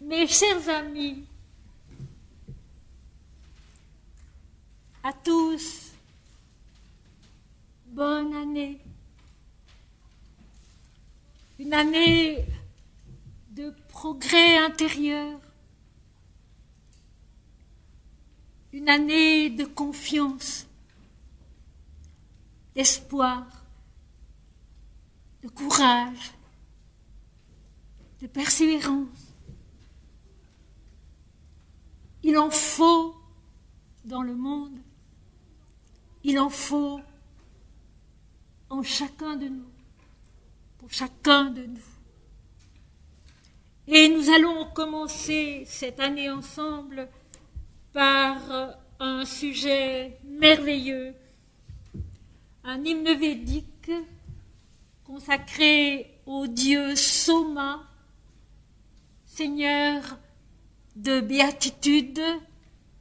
Mes chers amis, à tous, bonne année. Une année de progrès intérieur, une année de confiance, d'espoir, de courage, de persévérance. Il en faut dans le monde, il en faut en chacun de nous, pour chacun de nous. Et nous allons commencer cette année ensemble par un sujet merveilleux, un hymne védique consacré au dieu Soma, Seigneur de béatitude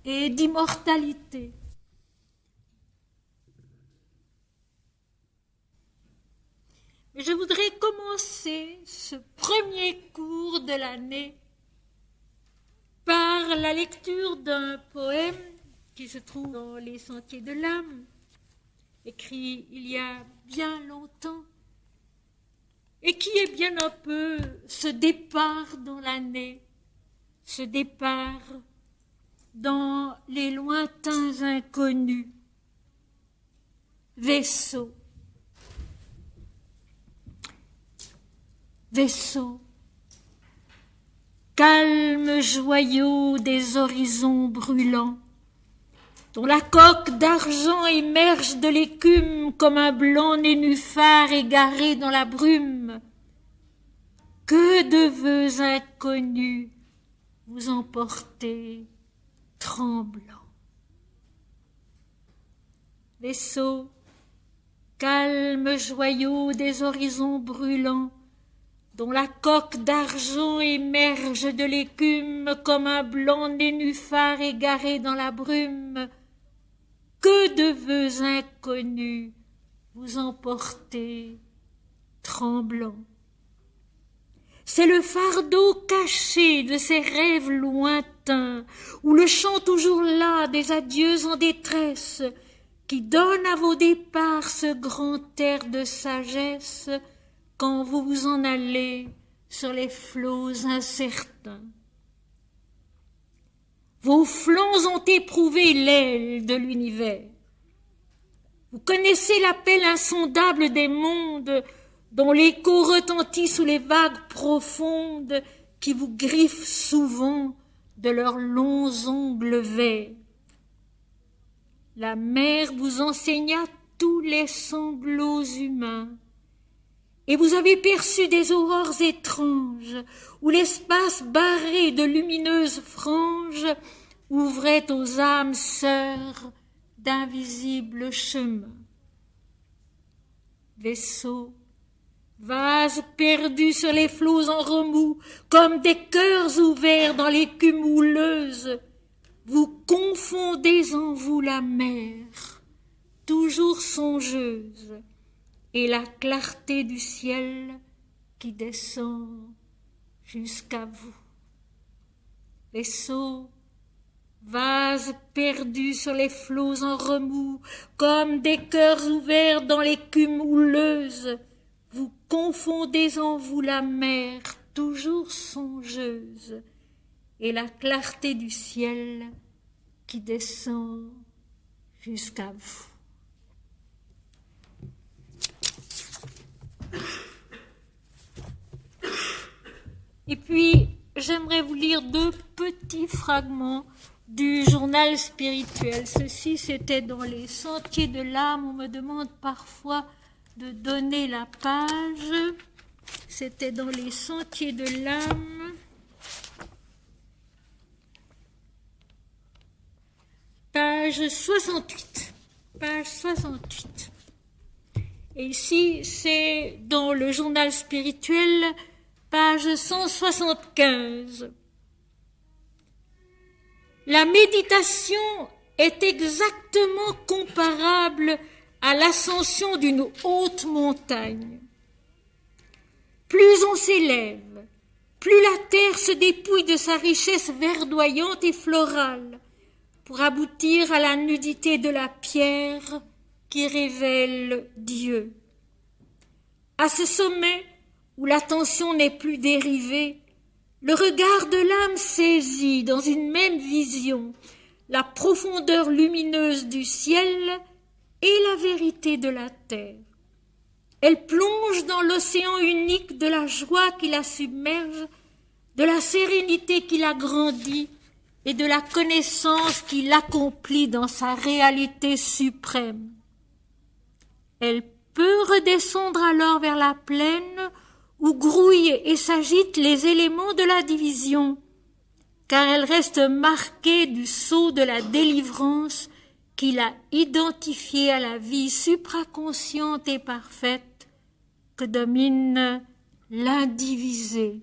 et d'immortalité. Je voudrais commencer ce premier cours de l'année par la lecture d'un poème qui se trouve dans Les Sentiers de l'âme, écrit il y a bien longtemps, et qui est bien un peu ce départ dans l'année, ce départ dans les lointains inconnus. Vaisseau. Vaisseau, calme joyau des horizons brûlants, dont la coque d'argent émerge de l'écume comme un blanc nénuphar égaré dans la brume. Que de vœux inconnus vous emportez tremblant. Vaisseau, calme joyau des horizons brûlants, dont la coque d'argent émerge de l'écume comme un blanc nénuphar égaré dans la brume. Que de vœux inconnus vous emportez tremblant. C'est le fardeau caché de ces rêves lointains, ou le chant toujours là des adieux en détresse, qui donne à vos départs ce grand air de sagesse, quand vous vous en allez sur les flots incertains. Vos flancs ont éprouvé l'aile de l'univers. Vous connaissez l'appel insondable des mondes, dont l'écho retentit sous les vagues profondes qui vous griffent souvent de leurs longs ongles verts. La mer vous enseigna tous les sanglots humains, et vous avez perçu des aurores étranges, où l'espace barré de lumineuses franges ouvrait aux âmes sœurs d'invisibles chemins. Vaisseaux, vases perdus sur les flots en remous, comme des cœurs ouverts dans l'écume houleuse, vous confondez en vous la mer, toujours songeuse, et la clarté du ciel qui descend jusqu'à vous. Vaisseaux, vases perdus sur les flots en remous, comme des cœurs ouverts dans l'écume houleuse, vous confondez en vous la mer, toujours songeuse, et la clarté du ciel qui descend jusqu'à vous. Et puis, j'aimerais vous lire deux petits fragments du journal spirituel. Ceci, c'était dans Les Sentiers de l'âme. On me demande parfois de donner la page. C'était dans Les Sentiers de l'âme. Page 68. Page 68. Et ici, c'est dans le journal spirituel, page 175. La méditation est exactement comparable à l'ascension d'une haute montagne. Plus on s'élève, plus la terre se dépouille de sa richesse verdoyante et florale pour aboutir à la nudité de la pierre qui révèle Dieu. À ce sommet, où l'attention n'est plus dérivée, le regard de l'âme saisit dans une même vision la profondeur lumineuse du ciel et la vérité de la terre. Elle plonge dans l'océan unique de la joie qui la submerge, de la sérénité qui la grandit et de la connaissance qui l'accomplit dans sa réalité suprême. Elle peut redescendre alors vers la plaine où grouillent et s'agitent les éléments de la division, car elle reste marquée du sceau de la délivrance qui l'a identifiée à la vie supraconsciente et parfaite que domine l'indivisé.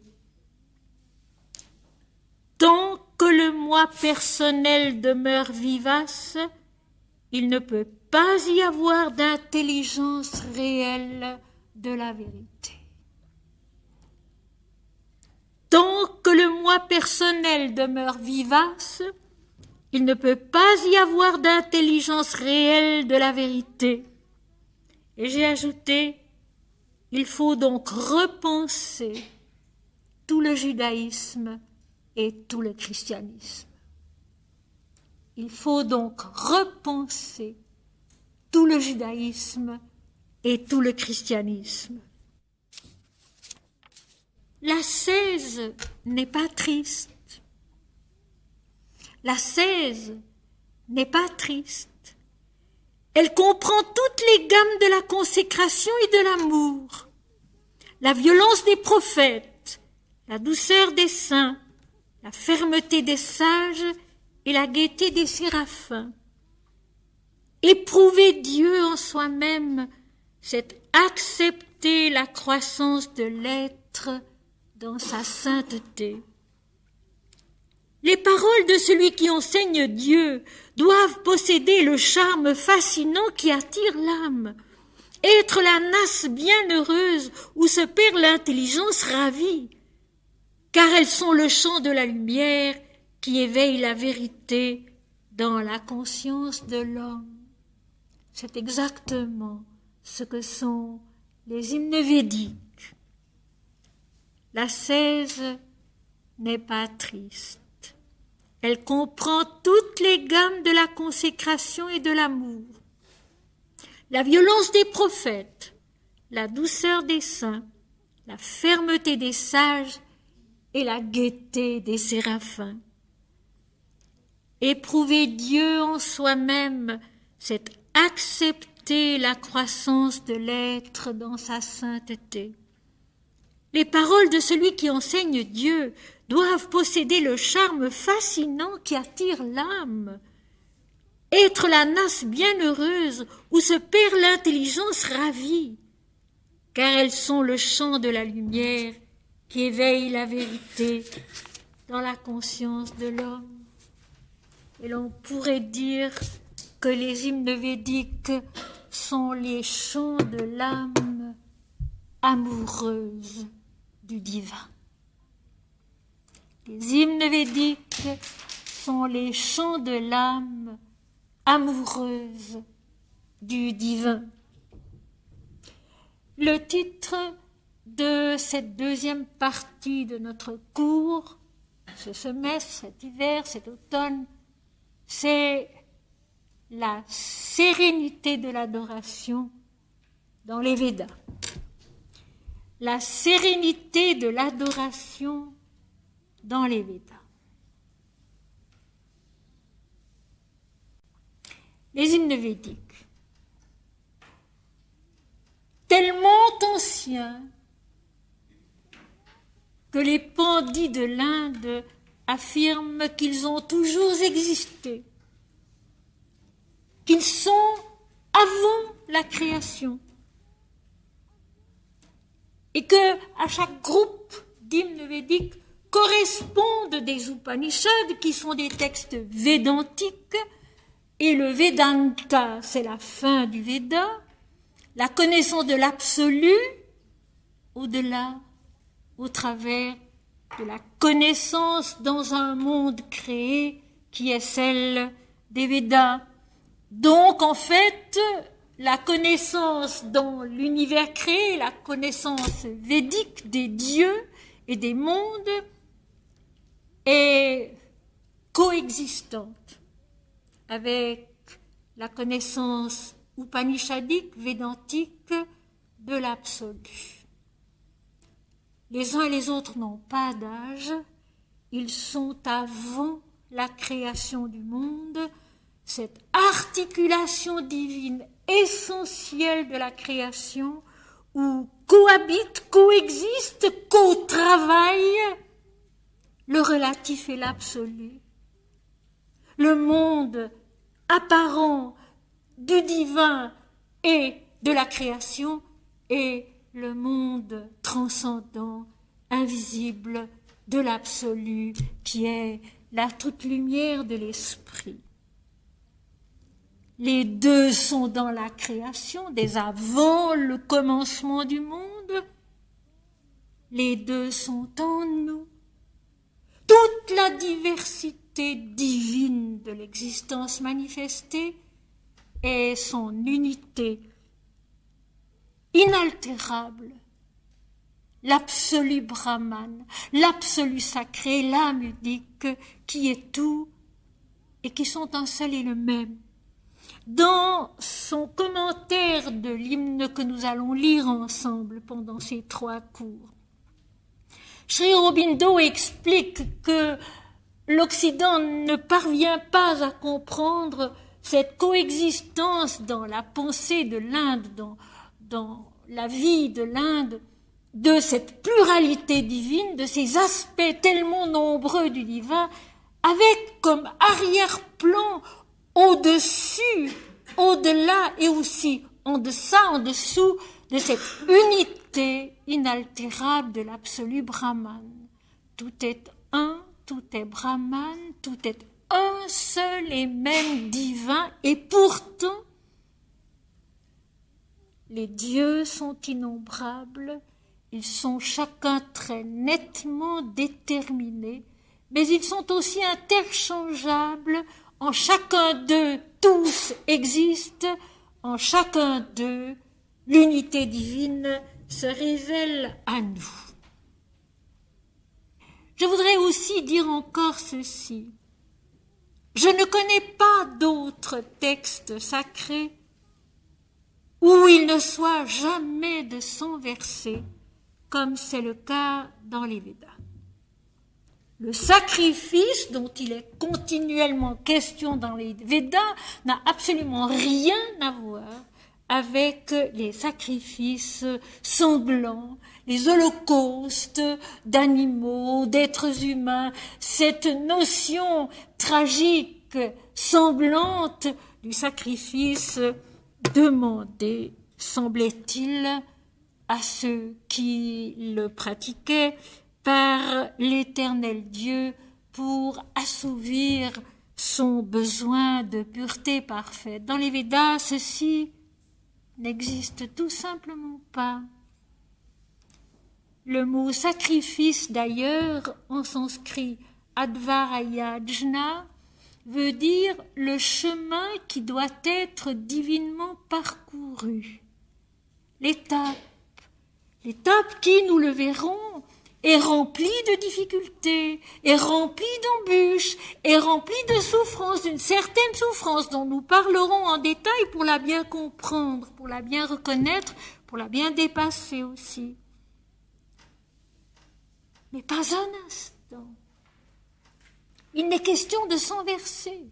Tant que le moi personnel demeure vivace, il ne peut pas y avoir d'intelligence réelle de la vérité. Tant que le moi personnel demeure vivace, il ne peut pas y avoir d'intelligence réelle de la vérité. Et j'ai ajouté, il faut donc repenser tout le judaïsme et tout le christianisme. Il faut donc repenser tout le judaïsme et tout le christianisme. L'ascèse n'est pas triste. L'ascèse n'est pas triste. Elle comprend toutes les gammes de la consécration et de l'amour. La violence des prophètes, la douceur des saints, la fermeté des sages et la gaieté des séraphins. Éprouver Dieu en soi-même, c'est accepter la croissance de l'être dans sa sainteté. Les paroles de celui qui enseigne Dieu doivent posséder le charme fascinant qui attire l'âme, être la nasse bienheureuse où se perd l'intelligence ravie, car elles sont le chant de la lumière qui éveille la vérité dans la conscience de l'homme. C'est exactement ce que sont les hymnes védiques. L'ascèse n'est pas triste. Elle comprend toutes les gammes de la consécration et de l'amour. La violence des prophètes, la douceur des saints, la fermeté des sages et la gaieté des séraphins. Éprouver Dieu en soi-même, c'est accepter la croissance de l'être dans sa sainteté. Les paroles de celui qui enseigne Dieu doivent posséder le charme fascinant qui attire l'âme, être la nasse bienheureuse où se perd l'intelligence ravie, car elles sont le chant de la lumière qui éveille la vérité dans la conscience de l'homme. Et l'on pourrait dire que les hymnes védiques sont les chants de l'âme amoureuse du divin. Les hymnes védiques sont les chants de l'âme amoureuse du divin. Le titre de cette deuxième partie de notre cours, ce semestre, cet hiver, cet automne, c'est la sérénité de l'adoration dans les Védas. La sérénité de l'adoration dans les Védas. Les hymnes védiques, tellement anciens que les pandits de l'Inde affirment qu'ils ont toujours existé, qu'ils sont avant la création, et que à chaque groupe d'hymnes védiques correspondent des Upanishads qui sont des textes védantiques, et le Vedanta, c'est la fin du Veda, la connaissance de l'absolu au-delà, au travers de la connaissance dans un monde créé qui est celle des Védas. Donc, en fait, la connaissance dans l'univers créé, la connaissance védique des dieux et des mondes est coexistante avec la connaissance upanishadique, védantique de l'absolu. Les uns et les autres n'ont pas d'âge, ils sont avant la création du monde, cette articulation divine essentielle de la création où cohabitent, coexistent, co-travaillent le relatif et l'absolu, le monde apparent du divin et de la création et le monde transcendant, invisible de l'absolu qui est la toute lumière de l'esprit. Les deux sont dans la création, dès avant le commencement du monde. Les deux sont en nous. Toute la diversité divine de l'existence manifestée est son unité inaltérable. L'absolu Brahman, l'absolu sacré, l'âme unique qui est tout et qui sont un seul et le même. Dans son commentaire de l'hymne que nous allons lire ensemble pendant ces 3 cours, Sri Aurobindo explique que l'Occident ne parvient pas à comprendre cette coexistence dans la pensée de l'Inde, dans la vie de l'Inde, de cette pluralité divine, de ces aspects tellement nombreux du divin, avec comme arrière-plan, au-dessus, au-delà et aussi en deçà, en dessous de cette unité inaltérable de l'absolu Brahman. Tout est un, tout est Brahman, tout est un seul et même divin, et pourtant, les dieux sont innombrables, ils sont chacun très nettement déterminés, mais ils sont aussi interchangeables. En chacun d'eux, tous existent. En chacun d'eux, l'unité divine se révèle à nous. Je voudrais aussi dire encore ceci. Je ne connais pas d'autres textes sacrés où il ne soit jamais de 100 versets, comme c'est le cas dans les Védas. Le sacrifice dont il est continuellement question dans les Védas n'a absolument rien à voir avec les sacrifices sanglants, les holocaustes d'animaux, d'êtres humains, cette notion tragique, sanglante du sacrifice demandé, semblait-il, à ceux qui le pratiquaient, par l'Éternel Dieu pour assouvir son besoin de pureté parfaite. Dans les Védas, ceci n'existe tout simplement pas. Le mot sacrifice, d'ailleurs, en sanskrit, advarayajna, veut dire le chemin qui doit être divinement parcouru. L'étape qui, nous le verrons, est remplie de difficultés, est remplie d'embûches, est remplie de souffrances, d'une certaine souffrance dont nous parlerons en détail pour la bien comprendre, pour la bien reconnaître, pour la bien dépasser aussi. Mais pas un instant. Il n'est question de 100 versets.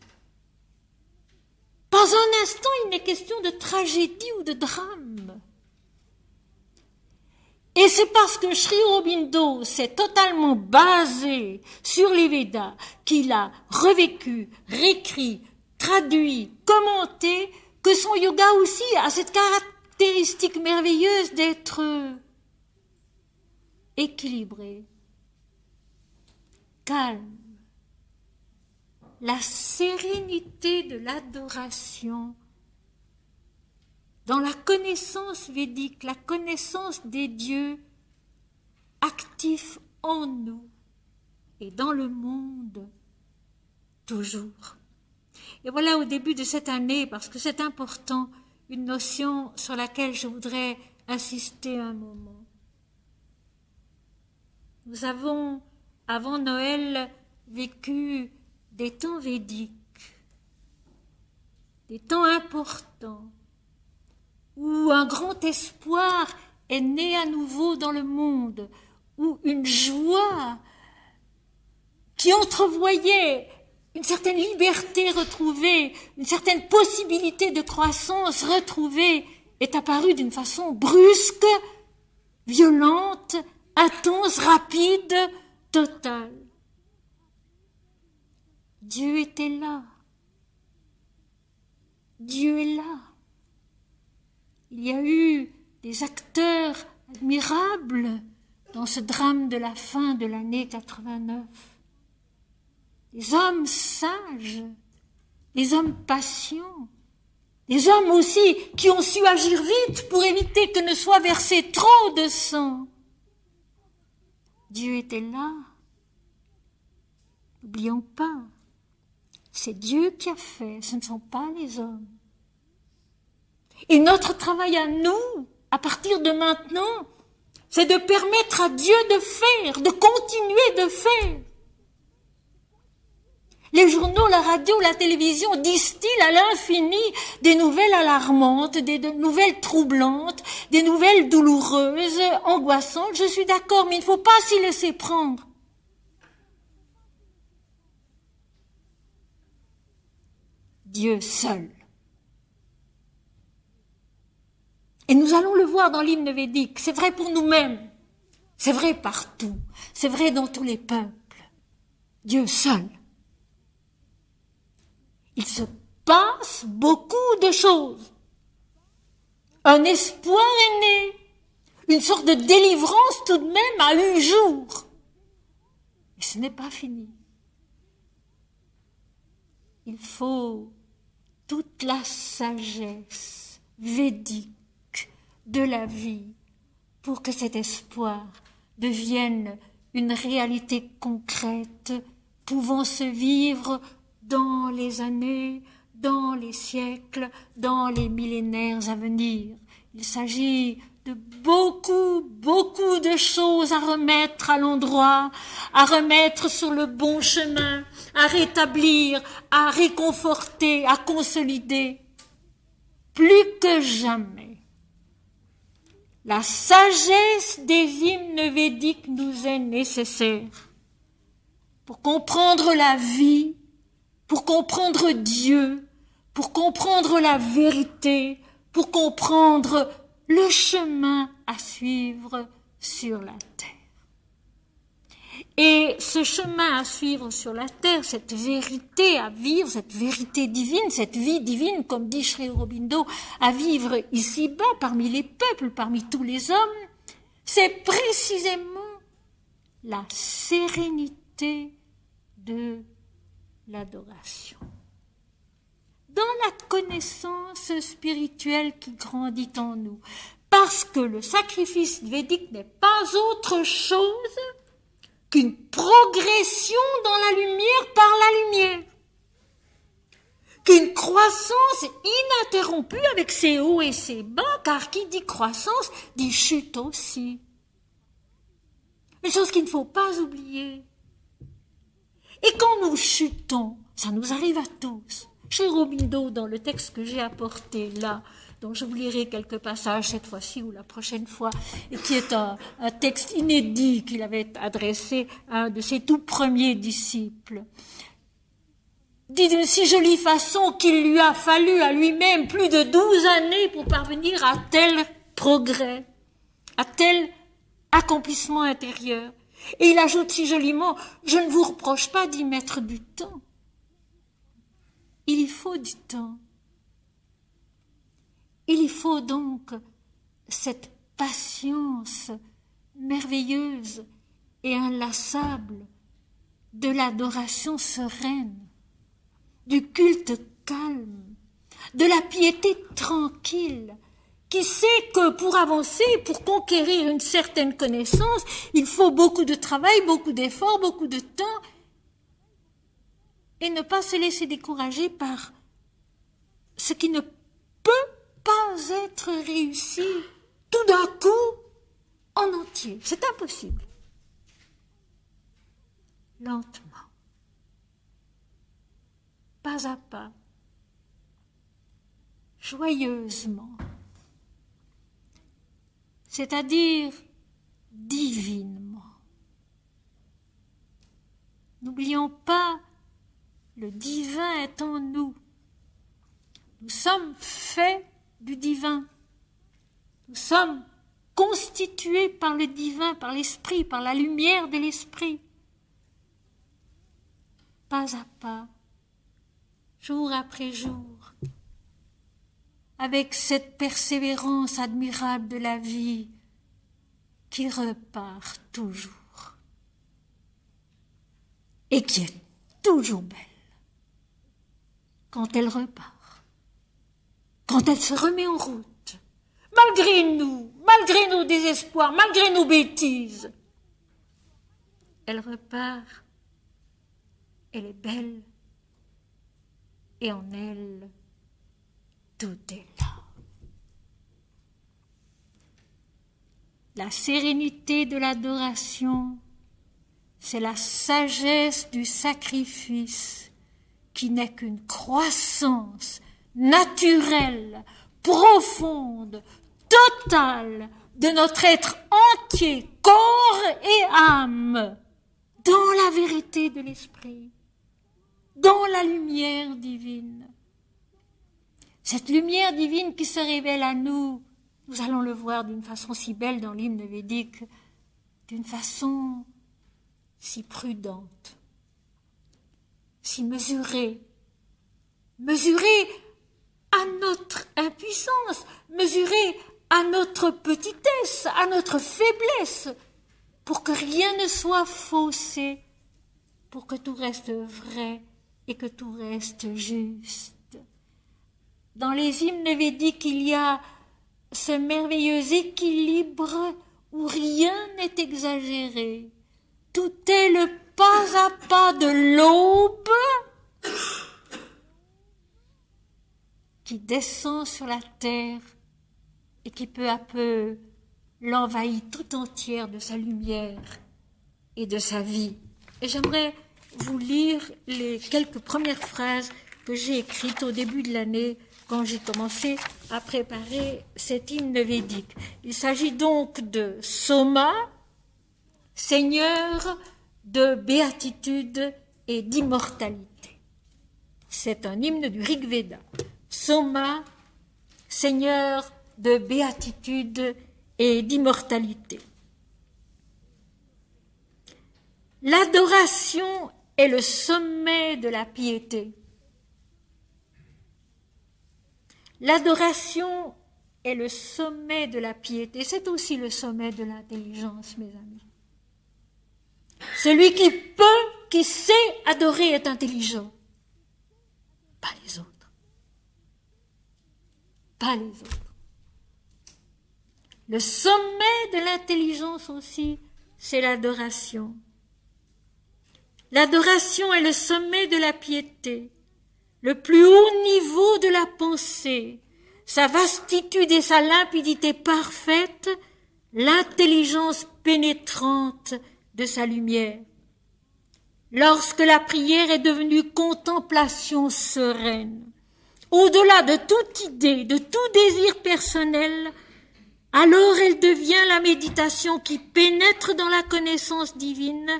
Pas un instant, il n'est question de tragédie ou de drame. Et c'est parce que Sri Aurobindo s'est totalement basé sur les Védas qu'il a revécu, réécrit, traduit, commenté, que son yoga aussi a cette caractéristique merveilleuse d'être équilibré, calme. La sérénité de l'adoration dans la connaissance védique, la connaissance des dieux actifs en nous, et dans le monde, toujours. Et voilà au début de cette année, parce que c'est important, une notion sur laquelle je voudrais insister un moment. Nous avons, avant Noël, vécu des temps védiques, des temps importants, où un grand espoir est né à nouveau dans le monde, où une joie qui entrevoyait une certaine liberté retrouvée, une certaine possibilité de croissance retrouvée, est apparue d'une façon brusque, violente, intense, rapide, totale. Dieu était là. Dieu est là. Il y a eu des acteurs admirables dans ce drame de la fin de l'année 89. Des hommes sages, des hommes patients, des hommes aussi qui ont su agir vite pour éviter que ne soit versé trop de sang. Dieu était là. N'oublions pas, c'est Dieu qui a fait, ce ne sont pas les hommes. Et notre travail à nous, à partir de maintenant, c'est de permettre à Dieu de faire, de continuer de faire. Les journaux, la radio, la télévision distillent à l'infini des nouvelles alarmantes, des nouvelles troublantes, des nouvelles douloureuses, angoissantes. Je suis d'accord, mais il ne faut pas s'y laisser prendre. Dieu seul. Et nous allons le voir dans l'hymne védique. C'est vrai pour nous-mêmes. C'est vrai partout. C'est vrai dans tous les peuples. Dieu seul. Il se passe beaucoup de choses. Un espoir est né. Une sorte de délivrance tout de même a eu jour. Mais ce n'est pas fini. Il faut toute la sagesse védique de la vie pour que cet espoir devienne une réalité concrète, pouvant se vivre dans les années, dans les siècles, dans les millénaires à venir. Il s'agit de beaucoup de choses à remettre à l'endroit, à remettre sur le bon chemin, à rétablir, à réconforter, à consolider. Plus que jamais, la sagesse des hymnes védiques nous est nécessaire pour comprendre la vie, pour comprendre Dieu, pour comprendre la vérité, pour comprendre le chemin à suivre sur la terre. Et ce chemin à suivre sur la terre, cette vérité à vivre, cette vérité divine, cette vie divine, comme dit Sri Aurobindo, à vivre ici-bas, parmi les peuples, parmi tous les hommes, c'est précisément la sérénité de l'adoration. Dans la connaissance spirituelle qui grandit en nous, parce que le sacrifice védique n'est pas autre chose qu'une progression dans la lumière par la lumière, qu'une croissance ininterrompue avec ses hauts et ses bas, car qui dit croissance dit chute aussi. Une chose qu'il ne faut pas oublier. Et quand nous chutons, ça nous arrive à tous. Chez Aurobindo, dans le texte que j'ai apporté là, dont je vous lirai quelques passages cette fois-ci ou la prochaine fois, et qui est un texte inédit qu'il avait adressé à un de ses tout premiers disciples, dit d'une si jolie façon qu'il lui a fallu à lui-même plus de 12 années pour parvenir à tel progrès, à tel accomplissement intérieur. Et il ajoute si joliment, je ne vous reproche pas d'y mettre du temps. Il y faut du temps. Il y faut donc cette patience merveilleuse et inlassable de l'adoration sereine, du culte calme, de la piété tranquille qui sait que pour avancer, pour conquérir une certaine connaissance, il faut beaucoup de travail, beaucoup d'efforts, beaucoup de temps, et ne pas se laisser décourager par ce qui ne peut pas être réussi tout d'un coup en entier. C'est impossible. Lentement, pas à pas, joyeusement, c'est-à-dire divinement. N'oublions pas, le divin est en nous. Nous sommes faits du divin. Nous sommes constitués par le divin, par l'esprit, par la lumière de l'esprit. Pas à pas, jour après jour, avec cette persévérance admirable de la vie qui repart toujours et qui est toujours belle quand elle repart, quand elle se remet en route, malgré nos désespoirs, malgré nos bêtises. Elle repart, elle est belle et en elle, tout est là. La sérénité de l'adoration, c'est la sagesse du sacrifice qui n'est qu'une croissance naturelle, profonde, totale de notre être entier, corps et âme, dans la vérité de l'esprit, dans la lumière divine. Cette lumière divine qui se révèle à nous, nous allons le voir d'une façon si belle dans l'hymne védique, d'une façon si prudente, si mesurée à notre impuissance, mesurée à notre petitesse, à notre faiblesse, pour que rien ne soit faussé, pour que tout reste vrai et que tout reste juste. Dans les hymnes védiques, il y a ce merveilleux équilibre où rien n'est exagéré. Tout est le pas à pas de l'aube qui descend sur la terre et qui peu à peu l'envahit tout entière de sa lumière et de sa vie. Et j'aimerais vous lire les quelques premières phrases que j'ai écrites au début de l'année quand j'ai commencé à préparer cet hymne védique. Il s'agit donc de Soma, Seigneur de béatitude et d'immortalité. C'est un hymne du Rig Veda. Soma, Seigneur de béatitude et d'immortalité. L'adoration est le sommet de la piété. L'adoration est le sommet de la piété. C'est aussi le sommet de l'intelligence, mes amis. Celui qui sait adorer est intelligent. Pas les autres. Pas les autres. Le sommet de l'intelligence aussi, c'est l'adoration. L'adoration est le sommet de la piété, le plus haut niveau de la pensée, sa vastitude et sa limpidité parfaite, l'intelligence pénétrante de sa lumière. Lorsque la prière est devenue contemplation sereine, au-delà de toute idée, de tout désir personnel, alors elle devient la méditation qui pénètre dans la connaissance divine,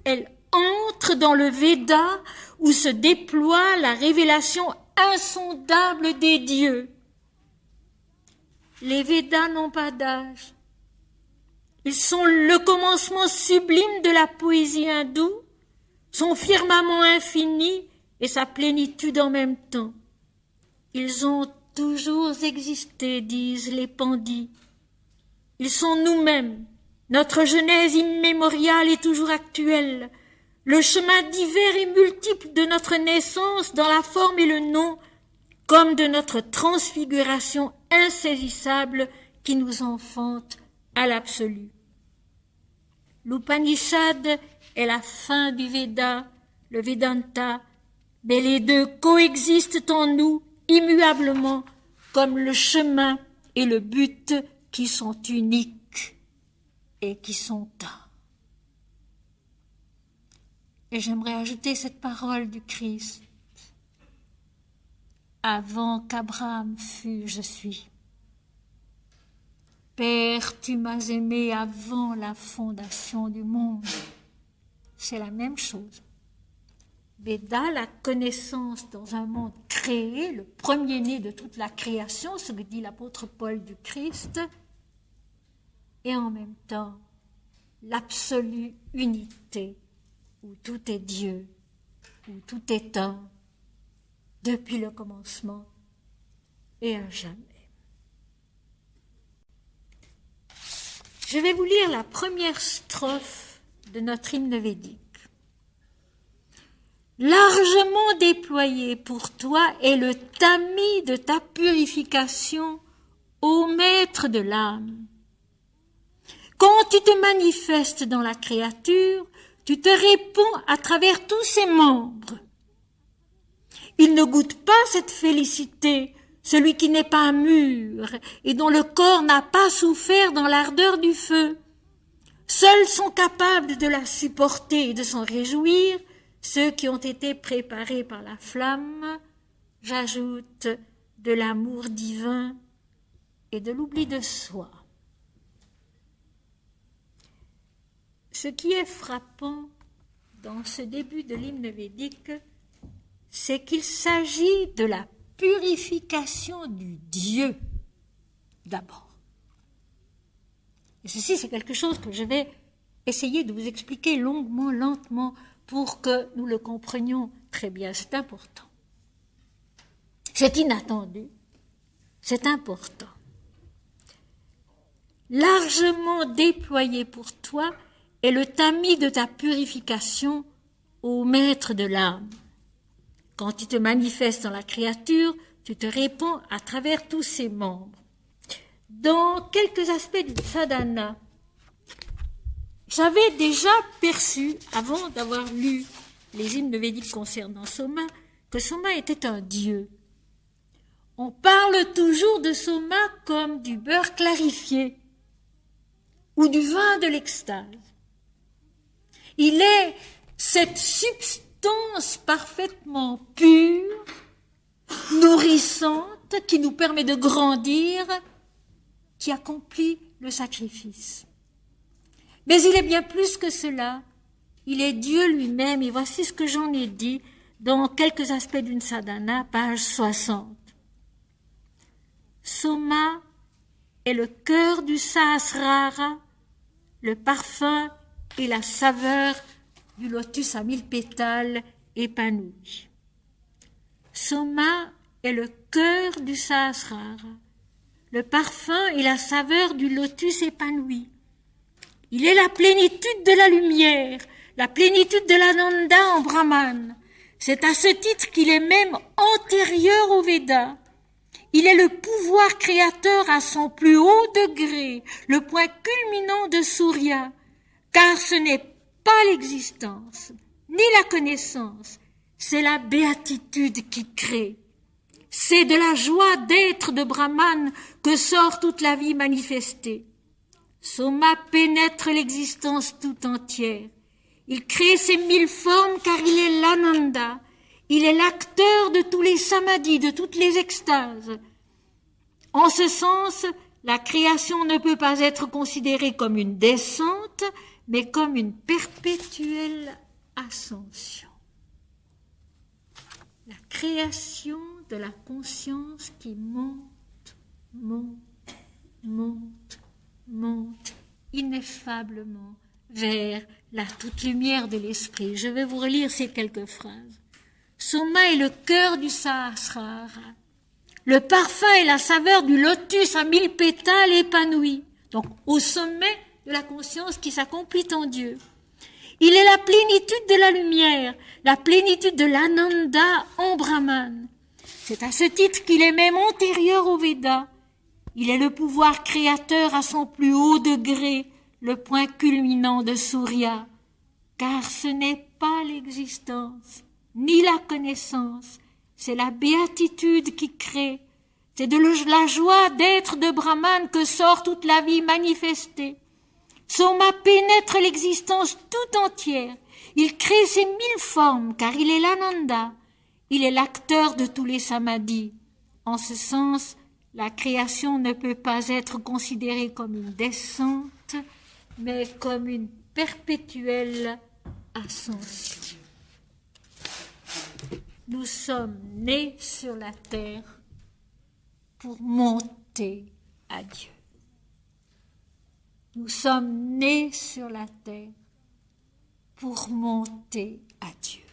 elle entre dans le Veda où se déploie la révélation insondable des dieux. Les Védas n'ont pas d'âge. Ils sont le commencement sublime de la poésie hindoue, son firmament infini et sa plénitude en même temps. Ils ont toujours existé, disent les pandits. Ils sont nous-mêmes. Notre genèse immémoriale est toujours actuelle. Le chemin divers et multiple de notre naissance dans la forme et le nom comme de notre transfiguration insaisissable qui nous enfante à l'absolu. L'Upanishad est la fin du Veda, le Vedanta, mais les deux coexistent en nous immuablement comme le chemin et le but qui sont uniques et qui sont un. Et j'aimerais ajouter cette parole du Christ. Avant qu'Abraham fût, je suis. Père, tu m'as aimé avant la fondation du monde. C'est la même chose. Veda, la connaissance dans un monde créé, le premier-né de toute la création, ce que dit l'apôtre Paul du Christ, et en même temps l'absolue unité, où tout est Dieu, où tout est un, depuis le commencement et à jamais. Je vais vous lire la première strophe de notre hymne védique. Largement déployé pour toi est le tamis de ta purification, ô maître de l'âme. Quand tu te manifestes dans la créature, tu te répands à travers tous ses membres. Il ne goûte pas cette félicité, celui qui n'est pas mûr et dont le corps n'a pas souffert dans l'ardeur du feu. Seuls sont capables de la supporter et de s'en réjouir ceux qui ont été préparés par la flamme, j'ajoute de l'amour divin et de l'oubli de soi. Ce qui est frappant dans ce début de l'hymne védique, c'est qu'il s'agit de la purification du Dieu d'abord. Et ceci, c'est quelque chose que je vais essayer de vous expliquer longuement, lentement, pour que nous le comprenions très bien. C'est important. C'est inattendu. C'est important. Largement déployé pour toi est le tamis de ta purification, ô maître de l'âme. Quand tu te manifestes dans la créature, tu te répands à travers tous ses membres. Dans quelques aspects du sadhana, j'avais déjà perçu, avant d'avoir lu les hymnes védiques concernant Soma, que Soma était un dieu. On parle toujours de Soma comme du beurre clarifié ou du vin de l'extase. Il est cette substance parfaitement pure, nourrissante, qui nous permet de grandir, qui accomplit le sacrifice. Mais il est bien plus que cela. Il est Dieu lui-même, et voici ce que j'en ai dit dans quelques aspects d'une sadhana, page 60. Soma est le cœur du sahasrara, le parfum et la saveur du lotus à 1000 pétales épanoui. Soma est le cœur du sahasrara, le parfum et la saveur du lotus épanoui. Il est la plénitude de la lumière, la plénitude de l'Ananda en Brahman. C'est à ce titre qu'il est même antérieur au Veda. Il est le pouvoir créateur à son plus haut degré, le point culminant de Surya, car ce n'est pas l'existence, ni la connaissance, c'est la béatitude qui crée. C'est de la joie d'être de Brahman que sort toute la vie manifestée. Soma pénètre l'existence tout entière. Il crée ses 1000 formes car il est l'Ananda. Il est l'acteur de tous les samadhis, de toutes les extases. En ce sens, la création ne peut pas être considérée comme une descente, mais comme une perpétuelle ascension. La création de la conscience qui monte, monte, monte, monte ineffablement vers la toute lumière de l'esprit. Je vais vous relire ces quelques phrases. Soma est le cœur du sahasrara, le parfum et la saveur du lotus à 1000 pétales épanouis, donc au sommet de la conscience qui s'accomplit en Dieu. Il est la plénitude de la lumière, la plénitude de l'Ananda en Brahman. C'est à ce titre qu'il est même antérieur aux Védas. Il est le pouvoir créateur à son plus haut degré, le point culminant de Surya, car ce n'est pas l'existence, ni la connaissance, c'est la béatitude qui crée, c'est de la joie d'être de Brahman que sort toute la vie manifestée. Soma pénètre l'existence tout entière, il crée ses 1000 formes, car il est l'Ananda, il est l'acteur de tous les samadhis. En ce sens, la création ne peut pas être considérée comme une descente, mais comme une perpétuelle ascension. Nous sommes nés sur la terre pour monter à Dieu. Nous sommes nés sur la terre pour monter à Dieu.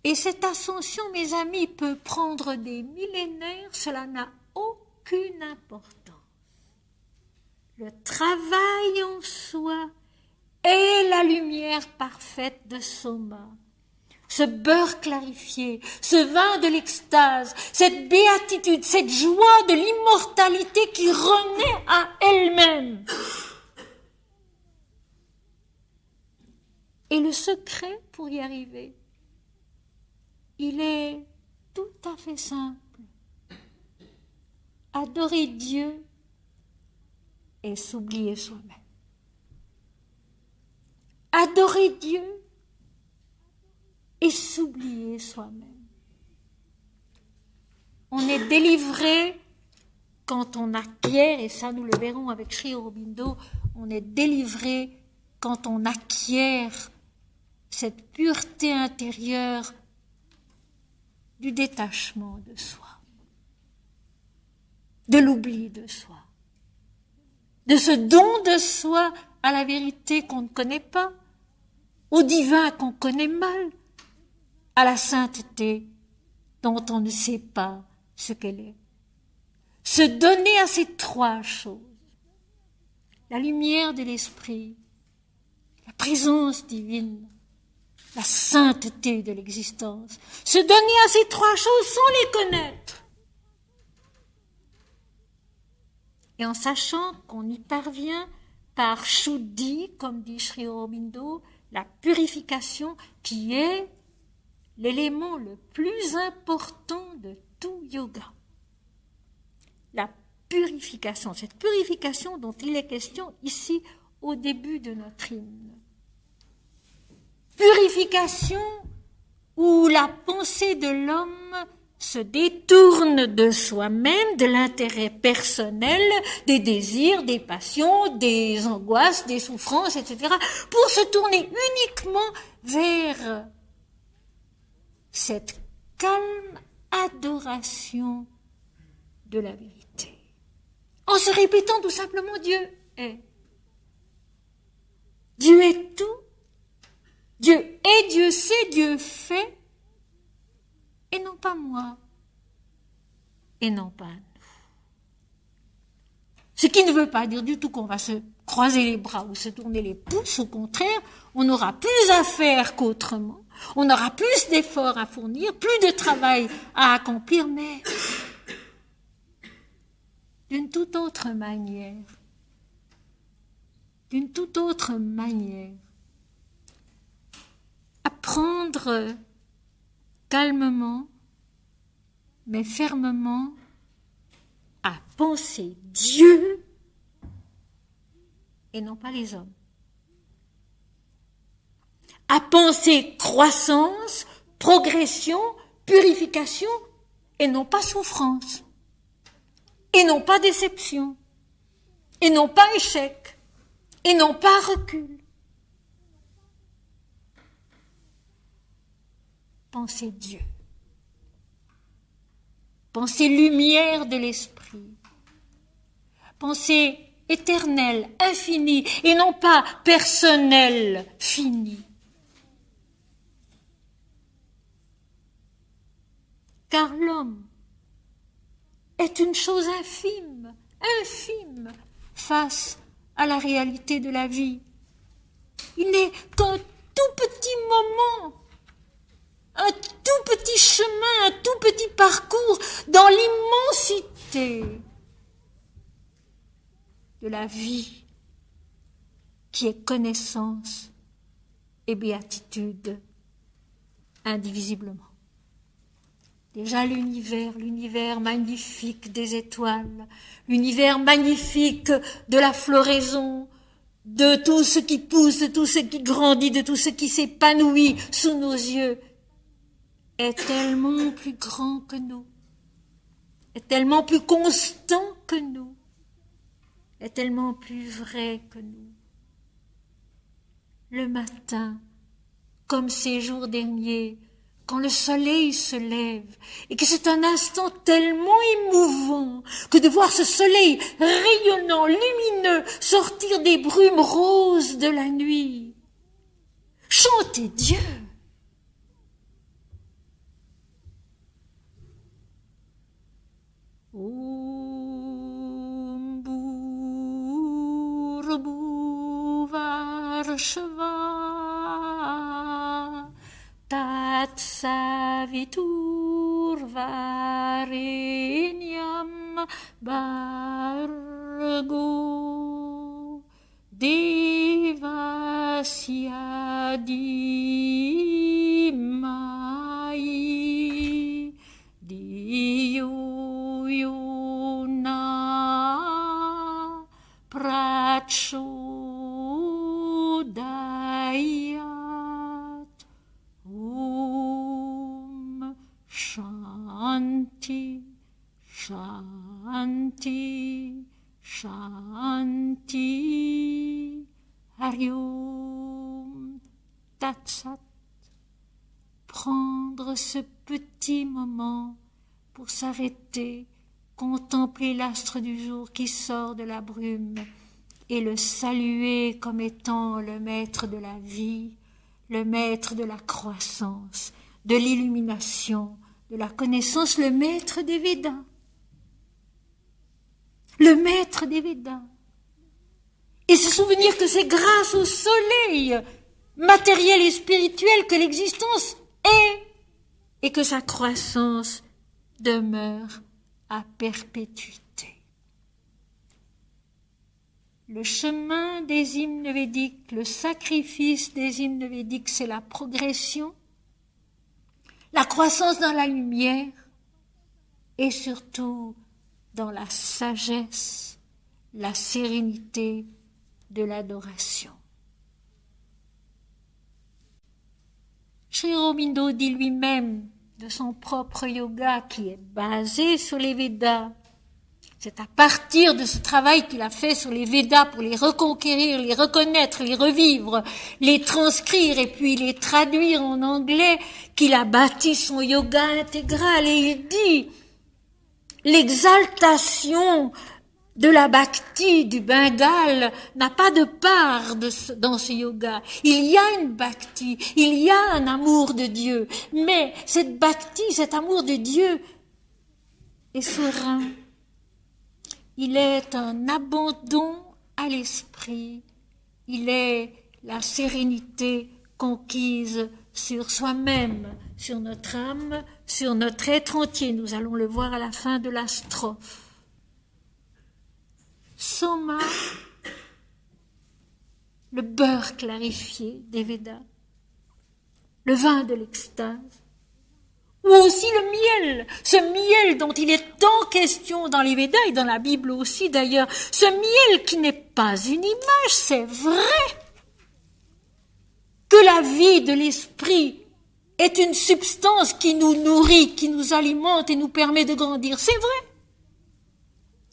Et cette ascension, mes amis, peut prendre des millénaires, cela n'a aucune importance. Le travail en soi est la lumière parfaite de Soma. Ce beurre clarifié, ce vin de l'extase, cette béatitude, cette joie de l'immortalité qui renaît à elle-même. Et le secret pour y arriver, il est tout à fait simple. Adorer Dieu et s'oublier soi-même. Adorer Dieu et s'oublier soi-même. On est délivré quand on acquiert, et ça nous le verrons avec Sri Aurobindo, on est délivré quand on acquiert cette pureté intérieure du détachement de soi, de l'oubli de soi, de ce don de soi à la vérité qu'on ne connaît pas, au divin qu'on connaît mal, à la sainteté dont on ne sait pas ce qu'elle est. Se donner à ces trois choses, la lumière de l'esprit, la présence divine, la sainteté de l'existence, se donner à ces trois choses sans les connaître. Et en sachant qu'on y parvient par Shuddhi, comme dit Sri Aurobindo, la purification qui est l'élément le plus important de tout yoga. La purification, cette purification dont il est question ici au début de notre hymne. Purification où la pensée de l'homme se détourne de soi-même, de l'intérêt personnel, des désirs, des passions, des angoisses, des souffrances, etc., pour se tourner uniquement vers cette calme adoration de la vérité. En se répétant tout simplement Dieu est. Dieu est tout. Dieu est, Dieu sait, Dieu fait, et non pas moi, et non pas nous. Ce qui ne veut pas dire du tout qu'on va se croiser les bras ou se tourner les pouces, au contraire, on aura plus à faire qu'autrement, on aura plus d'efforts à fournir, plus de travail à accomplir, mais d'une toute autre manière. D'une toute autre manière. Apprendre calmement, mais fermement, à penser Dieu et non pas les hommes. À penser croissance, progression, purification et non pas souffrance, et non pas déception, et non pas échec, et non pas recul. Pensez Dieu. Pensez lumière de l'esprit. Pensez éternel, infini, et non pas personnel, fini. Car l'homme est une chose infime, infime, face à la réalité de la vie. Il n'est qu'un tout petit moment, un tout petit chemin, un tout petit parcours dans l'immensité de la vie qui est connaissance et béatitude indivisiblement. Déjà l'univers magnifique des étoiles, l'univers magnifique de la floraison, de tout ce qui pousse, de tout ce qui grandit, de tout ce qui s'épanouit sous nos yeux, est tellement plus grand que nous, est tellement plus constant que nous, est tellement plus vrai que nous. Le matin, comme ces jours derniers, quand le soleil se lève, et que c'est un instant tellement émouvant que de voir ce soleil rayonnant, lumineux, sortir des brumes roses de la nuit. Chantez Dieu. Om burbu varshva tat savitur varenyam bargo devasya dimai diyo yona prachodayat om shanti shanti shanti Hariom Tatsat. Prendre ce petit moment pour s'arrêter, contempler l'astre du jour qui sort de la brume et le saluer comme étant le maître de la vie, le maître de la croissance, de l'illumination, de la connaissance, le maître des Védas. Le maître des Védas. Et se souvenir que c'est grâce au soleil matériel et spirituel que l'existence est et que sa croissance demeure à perpétuité. Le chemin des hymnes védiques, le sacrifice des hymnes védiques, c'est la progression, la croissance dans la lumière et surtout dans la sagesse, la sérénité de l'adoration. Sri Aurobindo dit lui-même de son propre yoga qui est basé sur les Védas. C'est à partir de ce travail qu'il a fait sur les Védas pour les reconquérir, les reconnaître, les revivre, les transcrire et puis les traduire en anglais qu'il a bâti son yoga intégral. Et il dit l'exaltation de la bhakti du Bengale n'a pas de part dans ce yoga. Il y a une bhakti, il y a un amour de Dieu, mais cette bhakti, cet amour de Dieu est serein. Il est un abandon à l'esprit, il est la sérénité conquise sur soi-même, sur notre âme, sur notre être entier. Nous allons le voir à la fin de la strophe. Soma, le beurre clarifié des Védas, le vin de l'extase, ou aussi le miel, ce miel dont il est tant question dans les Védas et dans la Bible aussi d'ailleurs, ce miel qui n'est pas une image, c'est vrai que la vie de l'esprit est une substance qui nous nourrit, qui nous alimente et nous permet de grandir, c'est vrai.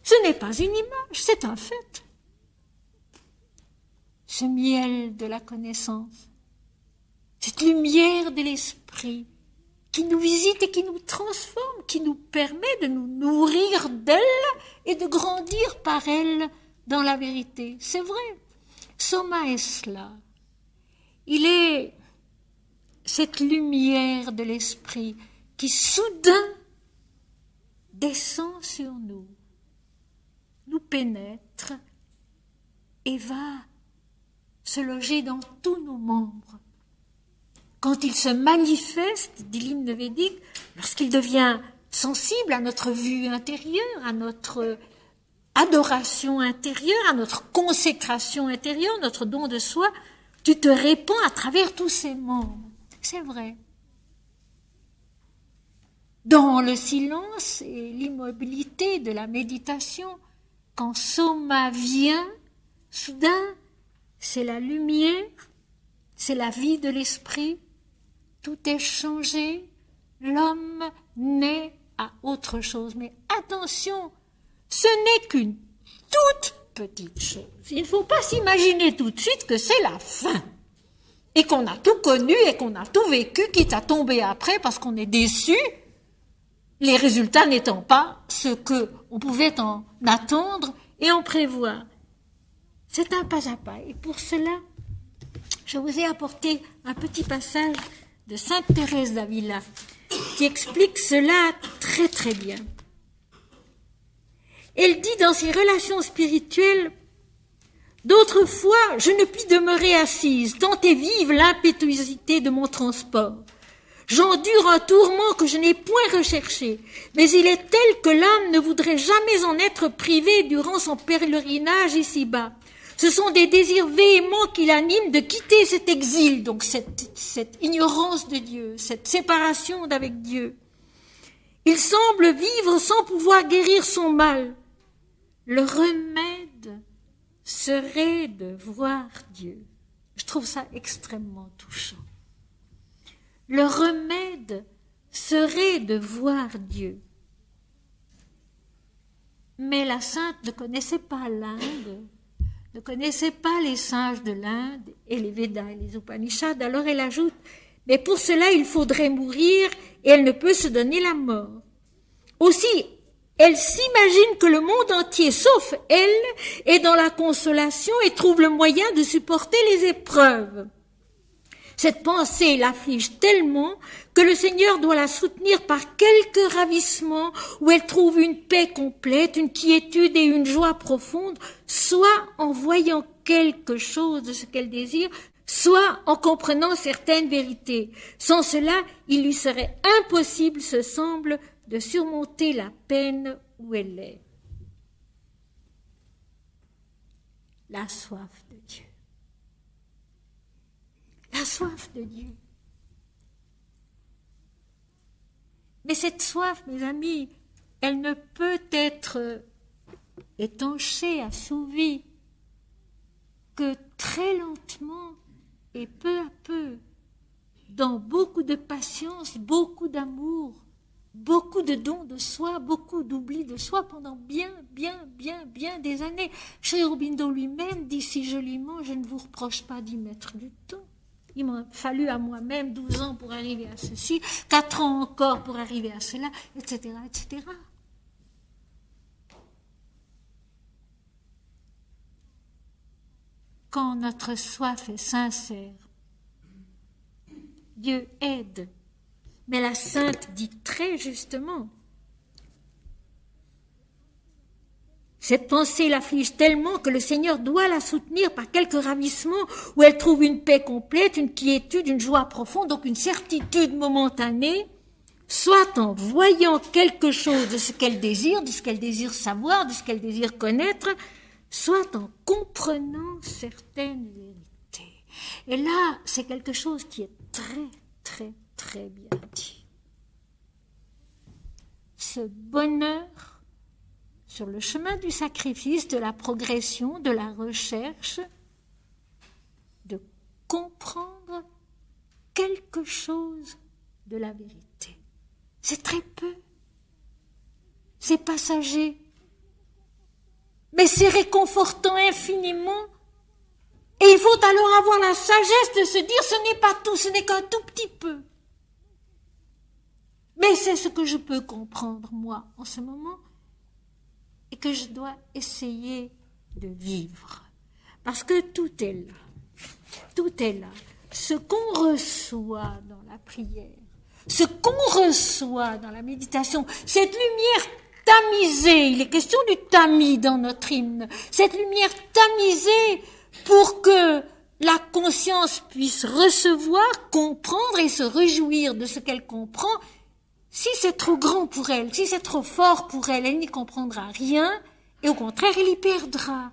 Ce n'est pas une image, c'est un fait. Ce miel de la connaissance, cette lumière de l'esprit qui nous visite et qui nous transforme, qui nous permet de nous nourrir d'elle et de grandir par elle dans la vérité. C'est vrai, Soma est cela. Il est cette lumière de l'esprit qui soudain descend sur nous, nous pénètre et va se loger dans tous nos membres. Quand il se manifeste, dit l'hymne védique, lorsqu'il devient sensible à notre vue intérieure, à notre adoration intérieure, à notre consécration intérieure, notre don de soi, tu te répands à travers tous ces membres. C'est vrai. Dans le silence et l'immobilité de la méditation, quand Soma vient, soudain, c'est la lumière, c'est la vie de l'esprit, tout est changé, l'homme naît à autre chose. Mais attention, ce n'est qu'une toute petite chose. Il ne faut pas s'imaginer tout de suite que c'est la fin. Et qu'on a tout connu et qu'on a tout vécu, quitte à tomber après parce qu'on est déçu, les résultats n'étant pas ce qu'on pouvait en attendre et en prévoir. C'est un pas à pas. Et pour cela, je vous ai apporté un petit passage de Sainte Thérèse d'Avila qui explique cela très très bien. Elle dit dans ses relations spirituelles: « D'autres fois, je ne puis demeurer assise, tant est vive l'impétuosité de mon transport. J'endure un tourment que je n'ai point recherché, mais il est tel que l'âme ne voudrait jamais en être privée durant son pèlerinage ici-bas. Ce sont des désirs véhéments qui l'animent de quitter cet exil, donc cette ignorance de Dieu, cette séparation d'avec Dieu. Il semble vivre sans pouvoir guérir son mal. Le remède serait de voir Dieu. » Je trouve ça extrêmement touchant. Le remède serait de voir Dieu. Mais la sainte ne connaissait pas l'Inde, ne connaissait pas les sages de l'Inde et les Védas et les Upanishads. Alors elle ajoute: « Mais pour cela, il faudrait mourir et elle ne peut se donner la mort. Aussi, elle s'imagine que le monde entier, sauf elle, est dans la consolation et trouve le moyen de supporter les épreuves. Cette pensée l'afflige tellement que le Seigneur doit la soutenir par quelques ravissements où elle trouve une paix complète, une quiétude et une joie profonde, soit en voyant quelque chose de ce qu'elle désire, soit en comprenant certaines vérités. Sans cela, il lui serait impossible, se semble, de surmonter la peine où elle est. » La soif de Dieu. La soif de Dieu. Mais cette soif, mes amis, elle ne peut être étanchée, assouvie, que très lentement et peu à peu, dans beaucoup de patience, beaucoup d'amour, beaucoup de dons de soi, beaucoup d'oubli de soi pendant bien des années. Sri Aurobindo lui-même dit si joliment: « Je ne vous reproche pas d'y mettre du temps. Il m'a fallu à moi-même 12 ans pour arriver à ceci, 4 ans encore pour arriver à cela, etc., etc. » Quand notre soif est sincère, Dieu aide. Mais la sainte dit très justement: cette pensée l'afflige tellement que le Seigneur doit la soutenir par quelques ravissements où elle trouve une paix complète, une quiétude, une joie profonde, donc une certitude momentanée, soit en voyant quelque chose de ce qu'elle désire, de ce qu'elle désire savoir, de ce qu'elle désire connaître, soit en comprenant certaines vérités. Et là, c'est quelque chose qui est très bien dit. Ce bonheur sur le chemin du sacrifice, de la progression, de la recherche, de comprendre quelque chose de la vérité. C'est très peu, c'est passager, mais c'est réconfortant infiniment. Et il faut alors avoir la sagesse de se dire: ce n'est pas tout, ce n'est qu'un tout petit peu. Mais c'est ce que je peux comprendre, moi, en ce moment, et que je dois essayer de vivre. Parce que tout est là. Tout est là. Ce qu'on reçoit dans la prière, ce qu'on reçoit dans la méditation, cette lumière tamisée, il est question du tamis dans notre hymne, cette lumière tamisée pour que la conscience puisse recevoir, comprendre et se réjouir de ce qu'elle comprend, Si c'est trop grand pour elle, si c'est trop fort pour elle, elle n'y comprendra rien et au contraire, elle y perdra.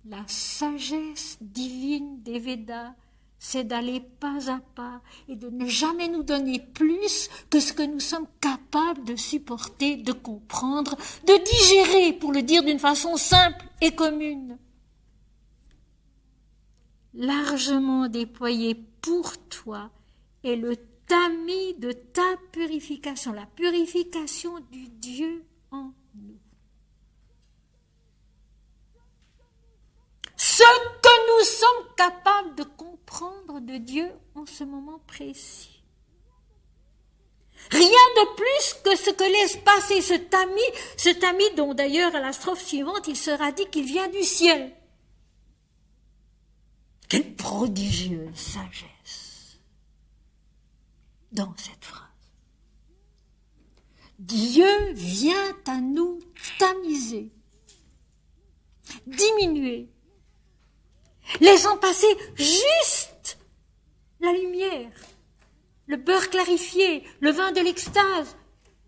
La sagesse divine des Védas, c'est d'aller pas à pas et de ne jamais nous donner plus que ce que nous sommes capables de supporter, de comprendre, de digérer, pour le dire d'une façon simple et commune. Largement déployé pour toi est le tamis de ta purification, la purification du Dieu en nous. Ce que nous sommes capables de comprendre de Dieu en ce moment précis. Rien de plus que ce que laisse passer ce tamis dont d'ailleurs à la strophe suivante il sera dit qu'il vient du ciel. Quelle prodigieuse sagesse dans cette phrase. Dieu vient à nous tamiser, diminuer, laissant passer juste la lumière, le beurre clarifié, le vin de l'extase,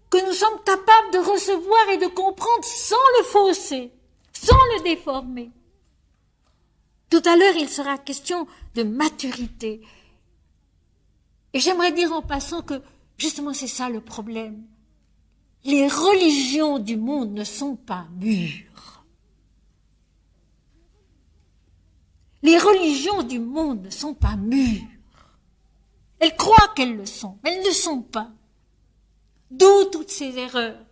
que nous sommes capables de recevoir et de comprendre sans le fausser, sans le déformer. Tout à l'heure, il sera question de maturité. Et j'aimerais dire en passant que, justement, c'est ça le problème. Les religions du monde ne sont pas mûres. Les religions du monde ne sont pas mûres. Elles croient qu'elles le sont, mais elles ne le sont pas. D'où toutes ces erreurs,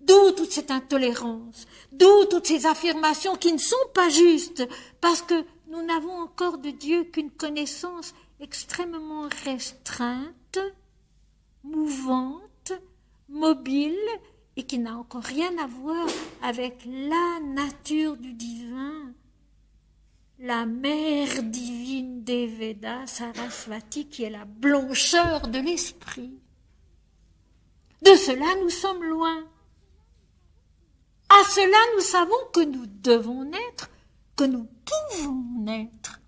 d'où toute cette intolérance, d'où toutes ces affirmations qui ne sont pas justes, parce que nous n'avons encore de Dieu qu'une connaissance extrêmement restreinte, mouvante, mobile, et qui n'a encore rien à voir avec la nature du divin. La mère divine des Védas, Sarasvati, qui est la blancheur de l'esprit. De cela, nous sommes loin. À cela, nous savons que nous devons naître, que nous pouvons naître.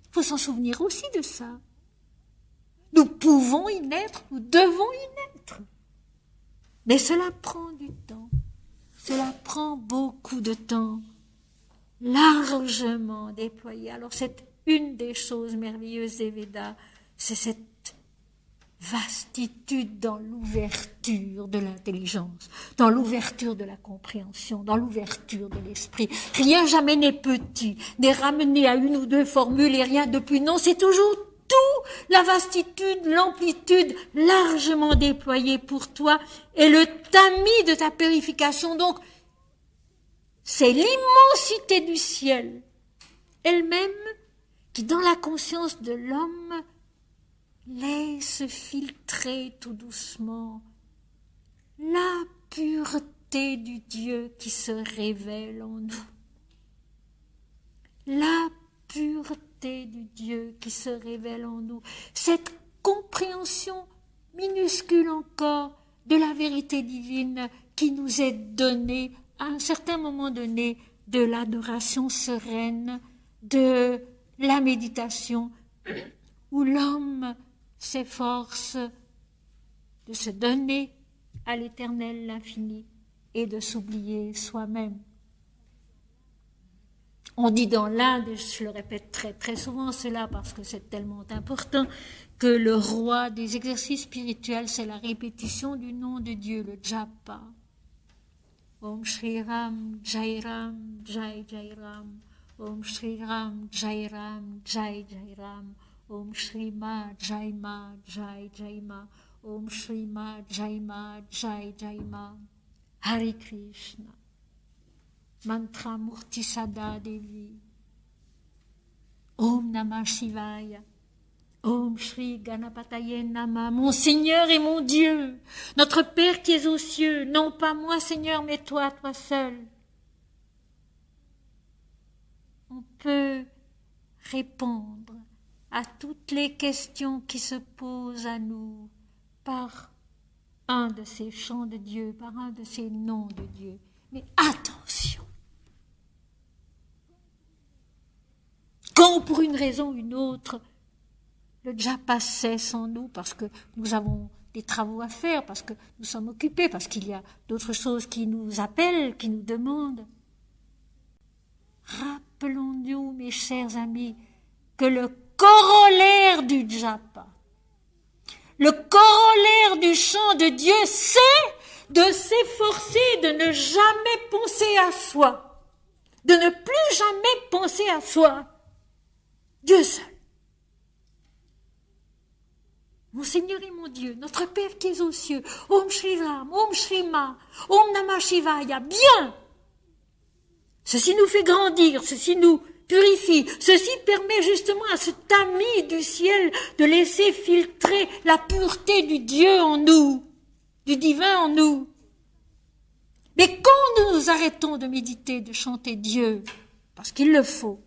Il faut s'en souvenir aussi de ça. Nous pouvons y naître, nous devons y naître. Mais cela prend du temps. Cela prend beaucoup de temps. Largement déployé. Alors c'est une des choses merveilleuses des Védas, c'est cette vastitude dans l'ouverture de l'intelligence, dans l'ouverture de la compréhension, dans l'ouverture de l'esprit. Rien jamais n'est petit, n'est ramené à une ou deux formules et rien de plus. Non, c'est toujours tout, la vastitude, l'amplitude largement déployée pour toi et le tamis de ta purification. Donc, c'est l'immensité du ciel elle-même qui, dans la conscience de l'homme, laisse filtrer tout doucement la pureté du Dieu qui se révèle en nous. La pureté du Dieu qui se révèle en nous. Cette compréhension minuscule encore de la vérité divine qui nous est donnée à un certain moment donné de l'adoration sereine, de la méditation, où l'homme s'efforce de se donner à l'Éternel, l'infini, et de s'oublier soi-même. On dit dans l'Inde, et je le répète très très souvent cela parce que c'est tellement important, que le roi des exercices spirituels, c'est la répétition du nom de Dieu, le japa. Om Shri Ram, Jai Ram, Jai Jai Ram. Om Shri Ram, Jai Ram, Jai Jai Ram. Om Shri Ma, Jai Ma, Jai Jai Ma. Om Shri Ma, Jai Ma, Jai Jai Ma. Hare Krishna. Mantra Murti Sada Devi. Om Namah Shivaya. Om Shri Ganapataye Nama, mon Seigneur et mon Dieu, notre Père qui es aux cieux, non pas moi Seigneur, mais toi, toi seul. On peut répondre à toutes les questions qui se posent à nous par un de ces chants de Dieu, par un de ces noms de Dieu. Mais attention, quand pour une raison ou une autre, le japa cesse en nous parce que nous avons des travaux à faire, parce que nous sommes occupés, parce qu'il y a d'autres choses qui nous appellent, qui nous demandent. Rappelons-nous, mes chers amis, que le corollaire du japa, le corollaire du chant de Dieu, c'est de s'efforcer de ne jamais penser à soi, de ne plus jamais penser à soi, Dieu seul. Mon Seigneur et mon Dieu, notre Père qui es aux cieux, Om Shri Ram, Om Shri Ma, Om Namah Shivaya, bien. Ceci nous fait grandir, ceci nous purifie, ceci permet justement à cet ami du ciel de laisser filtrer la pureté du Dieu en nous, du divin en nous. Mais quand nous nous arrêtons de méditer, de chanter Dieu, parce qu'il le faut,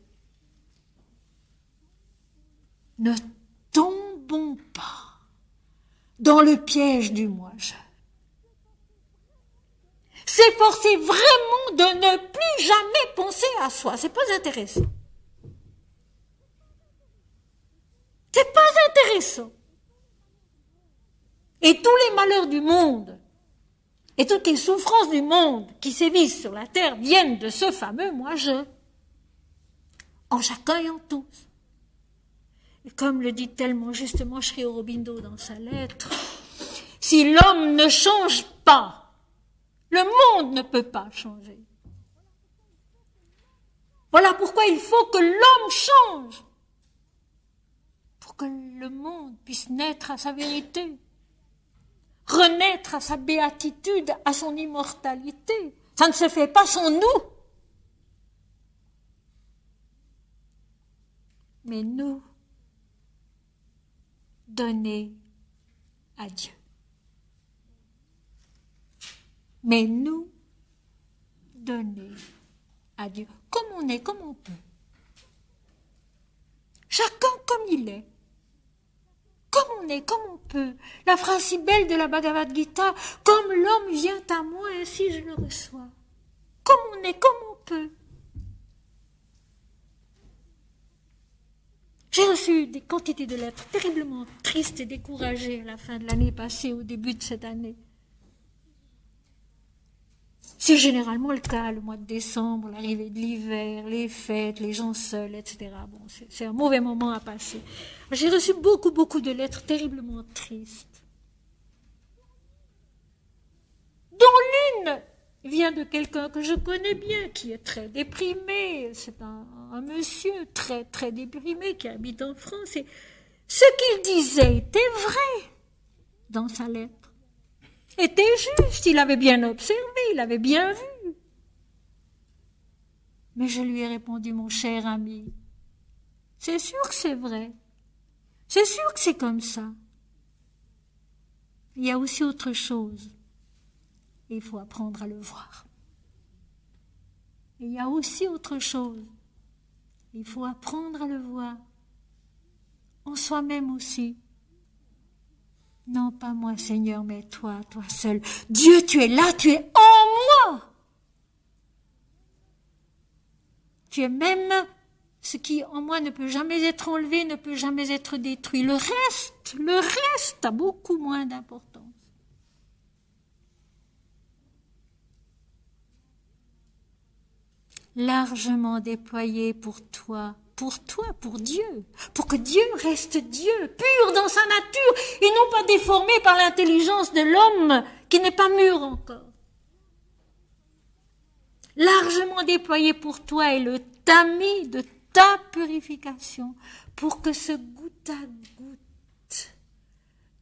ne tombons pas dans le piège du moi-je. S'efforcer vraiment de ne plus jamais penser à soi, c'est pas intéressant. C'est pas intéressant. Et tous les malheurs du monde, et toutes les souffrances du monde qui sévissent sur la terre viennent de ce fameux moi-je, en chacun et en tous. Et comme le dit tellement justement Sri Aurobindo dans sa lettre, si l'homme ne change pas, le monde ne peut pas changer. Voilà pourquoi il faut que l'homme change, pour que le monde puisse naître à sa vérité, renaître à sa béatitude, à son immortalité. Ça ne se fait pas sans nous. Mais nous, donner à Dieu. Mais nous, donner à Dieu. Comme on est, comme on peut. Chacun comme il est. Comme on est, comme on peut. La phrase si belle de la Bhagavad Gita, comme l'homme vient à moi, ainsi je le reçois. Comme on est, comme on peut. J'ai reçu des quantités de lettres terriblement tristes et découragées à la fin de l'année passée, au début de cette année. C'est généralement le cas, le mois de décembre, l'arrivée de l'hiver, les fêtes, les gens seuls, etc. Bon, c'est un mauvais moment à passer. J'ai reçu beaucoup de lettres terriblement tristes, dont l'une vient de quelqu'un que je connais bien, qui est très déprimé. C'est un monsieur très déprimé qui habite en France. Et ce qu'il disait était vrai dans sa lettre. Était juste, il avait bien observé, il avait bien vu. Mais je lui ai répondu, mon cher ami, c'est sûr que c'est vrai. C'est sûr que c'est comme ça. Il y a aussi autre chose. Il faut apprendre à le voir. Il y a aussi autre chose. Il faut apprendre à le voir. En soi-même aussi. Non, pas moi, Seigneur, mais toi seul. Dieu, tu es là, tu es en moi. Tu es même ce qui en moi ne peut jamais être enlevé, ne peut jamais être détruit. Le reste a beaucoup moins d'importance. Largement déployé pour toi, pour Dieu, pour que Dieu reste Dieu, pur dans sa nature, et non pas déformé par l'intelligence de l'homme qui n'est pas mûr encore. Largement déployé pour toi est le tamis de ta purification, pour que ce goutte à goutte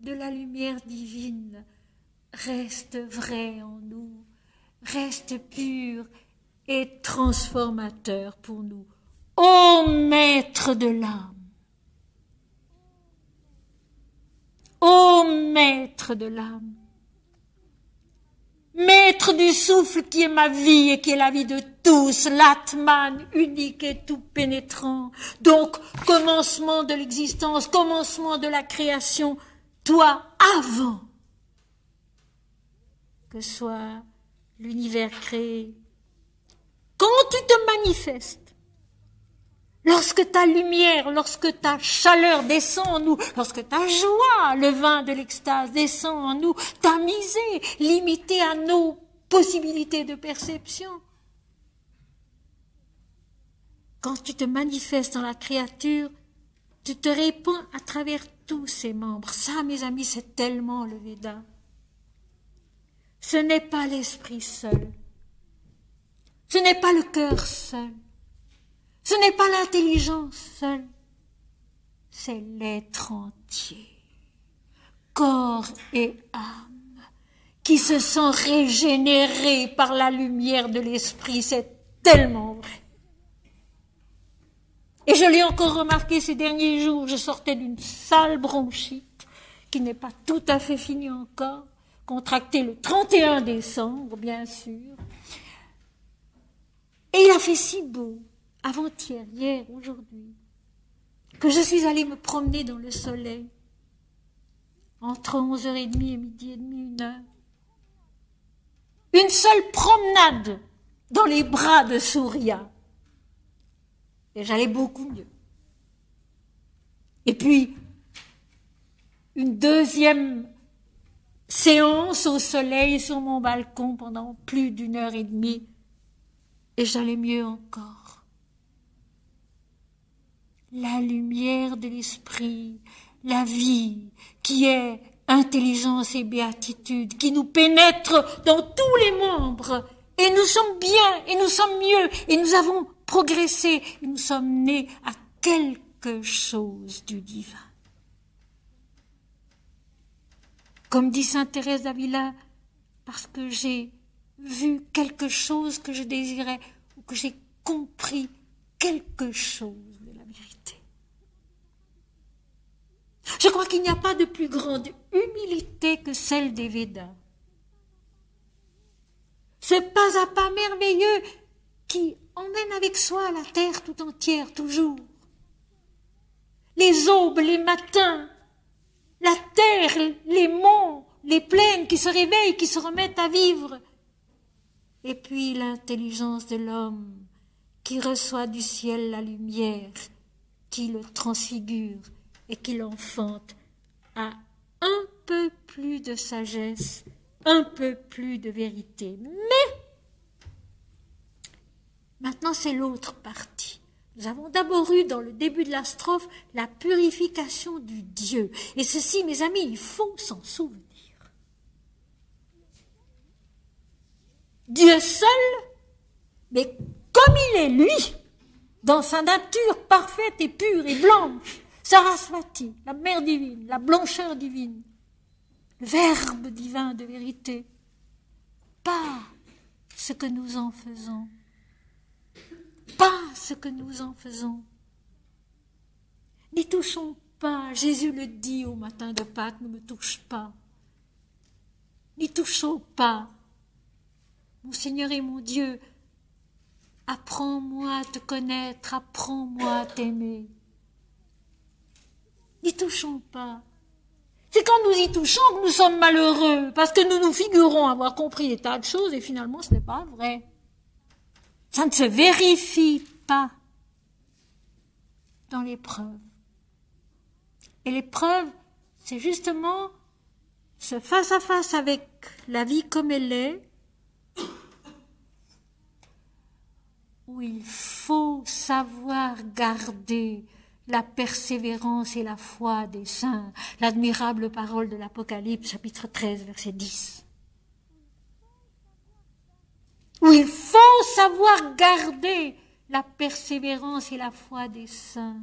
de la lumière divine reste vrai en nous, reste pur et transformateur pour nous. Ô maître de l'âme, ô maître de l'âme, maître du souffle qui est ma vie et qui est la vie de tous, l'Atman unique et tout pénétrant, donc commencement de l'existence, commencement de la création, toi avant que soit l'univers créé. Quand tu te manifestes, lorsque ta lumière, lorsque ta chaleur descend en nous, lorsque ta joie, le vin de l'extase, descend en nous, tamisée, limitée à nos possibilités de perception. Quand tu te manifestes dans la créature, tu te répands à travers tous ses membres. Ça, mes amis, c'est tellement le Veda. Ce n'est pas l'esprit seul. Ce n'est pas le cœur seul. Ce n'est pas l'intelligence seule. C'est l'être entier, corps et âme, qui se sent régénéré par la lumière de l'esprit. C'est tellement vrai. Et je l'ai encore remarqué ces derniers jours, je sortais d'une sale bronchite, qui n'est pas tout à fait finie encore, contractée le 31 décembre, bien sûr. Et il a fait si beau, avant-hier, hier, aujourd'hui, que je suis allée me promener dans le soleil, entre 11h30 et midi et demi, 1h. Une seule promenade dans les bras de Surya. Et j'allais beaucoup mieux. Et puis, une deuxième séance au soleil sur mon balcon pendant plus d'1h30, et j'allais mieux encore. La lumière de l'esprit, la vie, qui est intelligence et béatitude, qui nous pénètre dans tous les membres, et nous sommes bien, et nous sommes mieux, et nous avons progressé, et nous sommes nés à quelque chose du divin. Comme dit sainte Thérèse d'Avila, parce que j'ai vu quelque chose que je désirais, ou que j'ai compris quelque chose de la vérité. Je crois qu'il n'y a pas de plus grande humilité que celle des Védas. Ce pas à pas merveilleux qui emmène avec soi la terre tout entière, toujours. Les aubes, les matins, la terre, les monts, les plaines qui se réveillent, qui se remettent à vivre. Et puis l'intelligence de l'homme qui reçoit du ciel la lumière, qui le transfigure et qui l'enfante à un peu plus de sagesse, un peu plus de vérité. Mais maintenant, c'est l'autre partie. Nous avons d'abord eu, dans le début de la strophe, la purification du Dieu. Et ceci, mes amis, il faut s'en souvenir. Dieu seul, mais comme il est, lui, dans sa nature parfaite et pure et blanche, Sarasvati, la mère divine, la blancheur divine, le Verbe divin de vérité, pas ce que nous en faisons. Pas ce que nous en faisons. N'y touchons pas, Jésus le dit au matin de Pâques, ne me touche pas. N'y touchons pas. Mon Seigneur et mon Dieu, apprends-moi à te connaître, apprends-moi à t'aimer. N'y touchons pas. C'est quand nous y touchons que nous sommes malheureux, parce que nous nous figurons avoir compris des tas de choses et finalement ce n'est pas vrai. Ça ne se vérifie pas dans l'épreuve. Et l'épreuve, c'est justement ce face-à-face avec la vie comme elle est, où il faut savoir garder la persévérance et la foi des saints, l'admirable parole de l'Apocalypse, chapitre 13, verset 10. Où il faut savoir garder la persévérance et la foi des saints.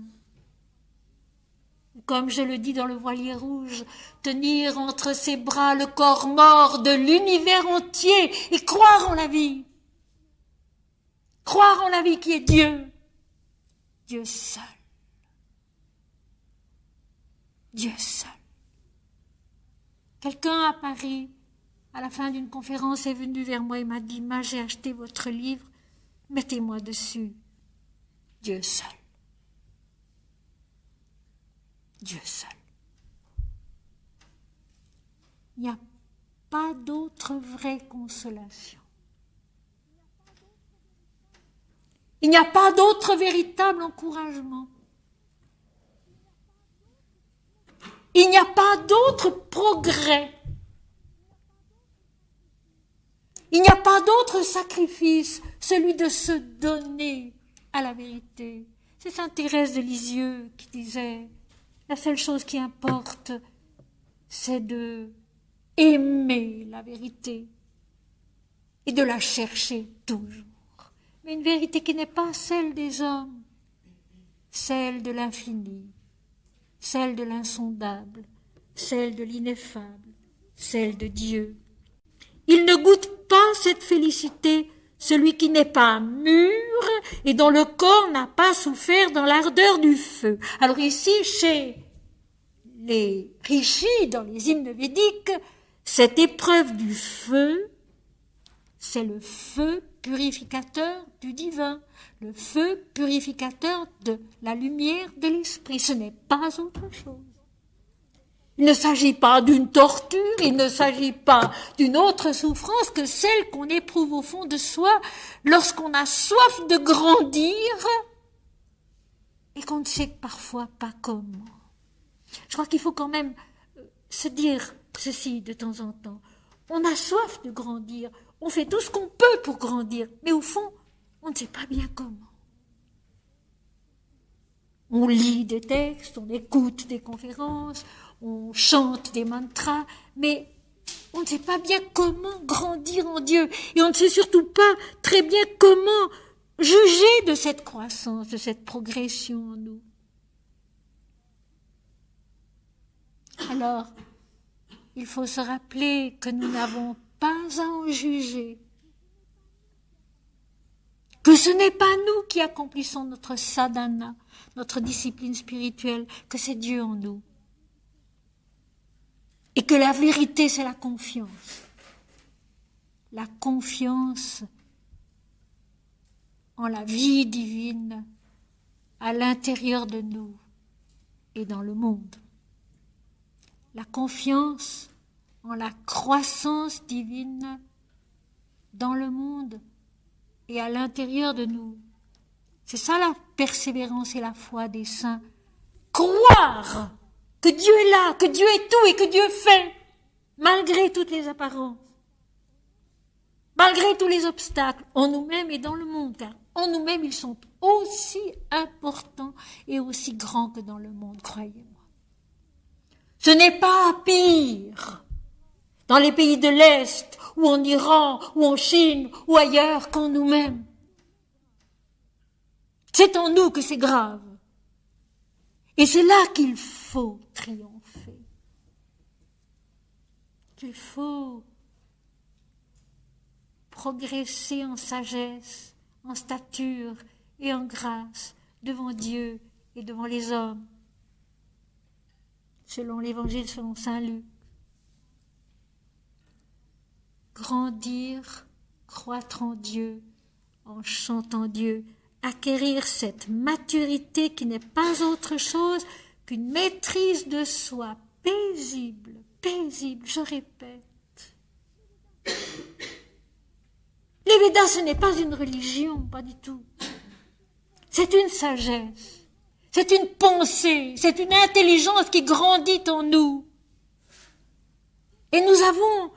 Comme je le dis dans le voilier rouge, tenir entre ses bras le corps mort de l'univers entier et croire en la vie. Croire en la vie qui est Dieu. Dieu seul. Dieu seul. Quelqu'un à Paris, à la fin d'une conférence, est venu vers moi et m'a dit « Ma, j'ai acheté votre livre, mettez-moi dessus. Dieu seul. Dieu seul. » Il n'y a pas d'autre vraie consolation. Il n'y a pas d'autre véritable encouragement. Il n'y a pas d'autre progrès. Il n'y a pas d'autre sacrifice, celui de se donner à la vérité. C'est sainte Thérèse de Lisieux qui disait, la seule chose qui importe, c'est de aimer la vérité et de la chercher toujours. Mais une vérité qui n'est pas celle des hommes, celle de l'infini, celle de l'insondable, celle de l'ineffable, celle de Dieu. Il ne goûte pas cette félicité celui qui n'est pas mûr et dont le corps n'a pas souffert dans l'ardeur du feu. Alors ici, chez les rishis, dans les hymnes védiques, cette épreuve du feu, c'est le feu purificateur du divin, le feu purificateur de la lumière de l'esprit. Ce n'est pas autre chose. Il ne s'agit pas d'une torture, il ne s'agit pas d'une autre souffrance que celle qu'on éprouve au fond de soi lorsqu'on a soif de grandir et qu'on ne sait parfois pas comment. Je crois qu'il faut quand même se dire ceci de temps en temps. On a soif de grandir, on fait tout ce qu'on peut pour grandir, mais au fond, on ne sait pas bien comment. On lit des textes, on écoute des conférences, on chante des mantras, mais on ne sait pas bien comment grandir en Dieu. Et on ne sait surtout pas très bien comment juger de cette croissance, de cette progression en nous. Alors, il faut se rappeler que nous n'avons pas à en juger, que ce n'est pas nous qui accomplissons notre sadhana, notre discipline spirituelle, que c'est Dieu en nous. Et que la vérité, c'est la confiance. La confiance en la vie divine à l'intérieur de nous et dans le monde. La confiance en la croissance divine dans le monde et à l'intérieur de nous. C'est ça la persévérance et la foi des saints. Croire que Dieu est là, que Dieu est tout et que Dieu fait, malgré toutes les apparences, malgré tous les obstacles, en nous-mêmes et dans le monde, car en nous-mêmes ils sont aussi importants et aussi grands que dans le monde, croyez-moi. Ce n'est pas pire dans les pays de l'Est, ou en Iran, ou en Chine, ou ailleurs qu'en nous-mêmes. C'est en nous que c'est grave. Et c'est là qu'il faut triompher. Qu'il faut progresser en sagesse, en stature et en grâce devant Dieu et devant les hommes. Selon l'Évangile, selon saint Luc. Grandir, croître en Dieu, en chantant Dieu, acquérir cette maturité qui n'est pas autre chose qu'une maîtrise de soi paisible, je répète. Les Védas, ce n'est pas une religion, pas du tout. C'est une sagesse, c'est une pensée, c'est une intelligence qui grandit en nous. Et nous avons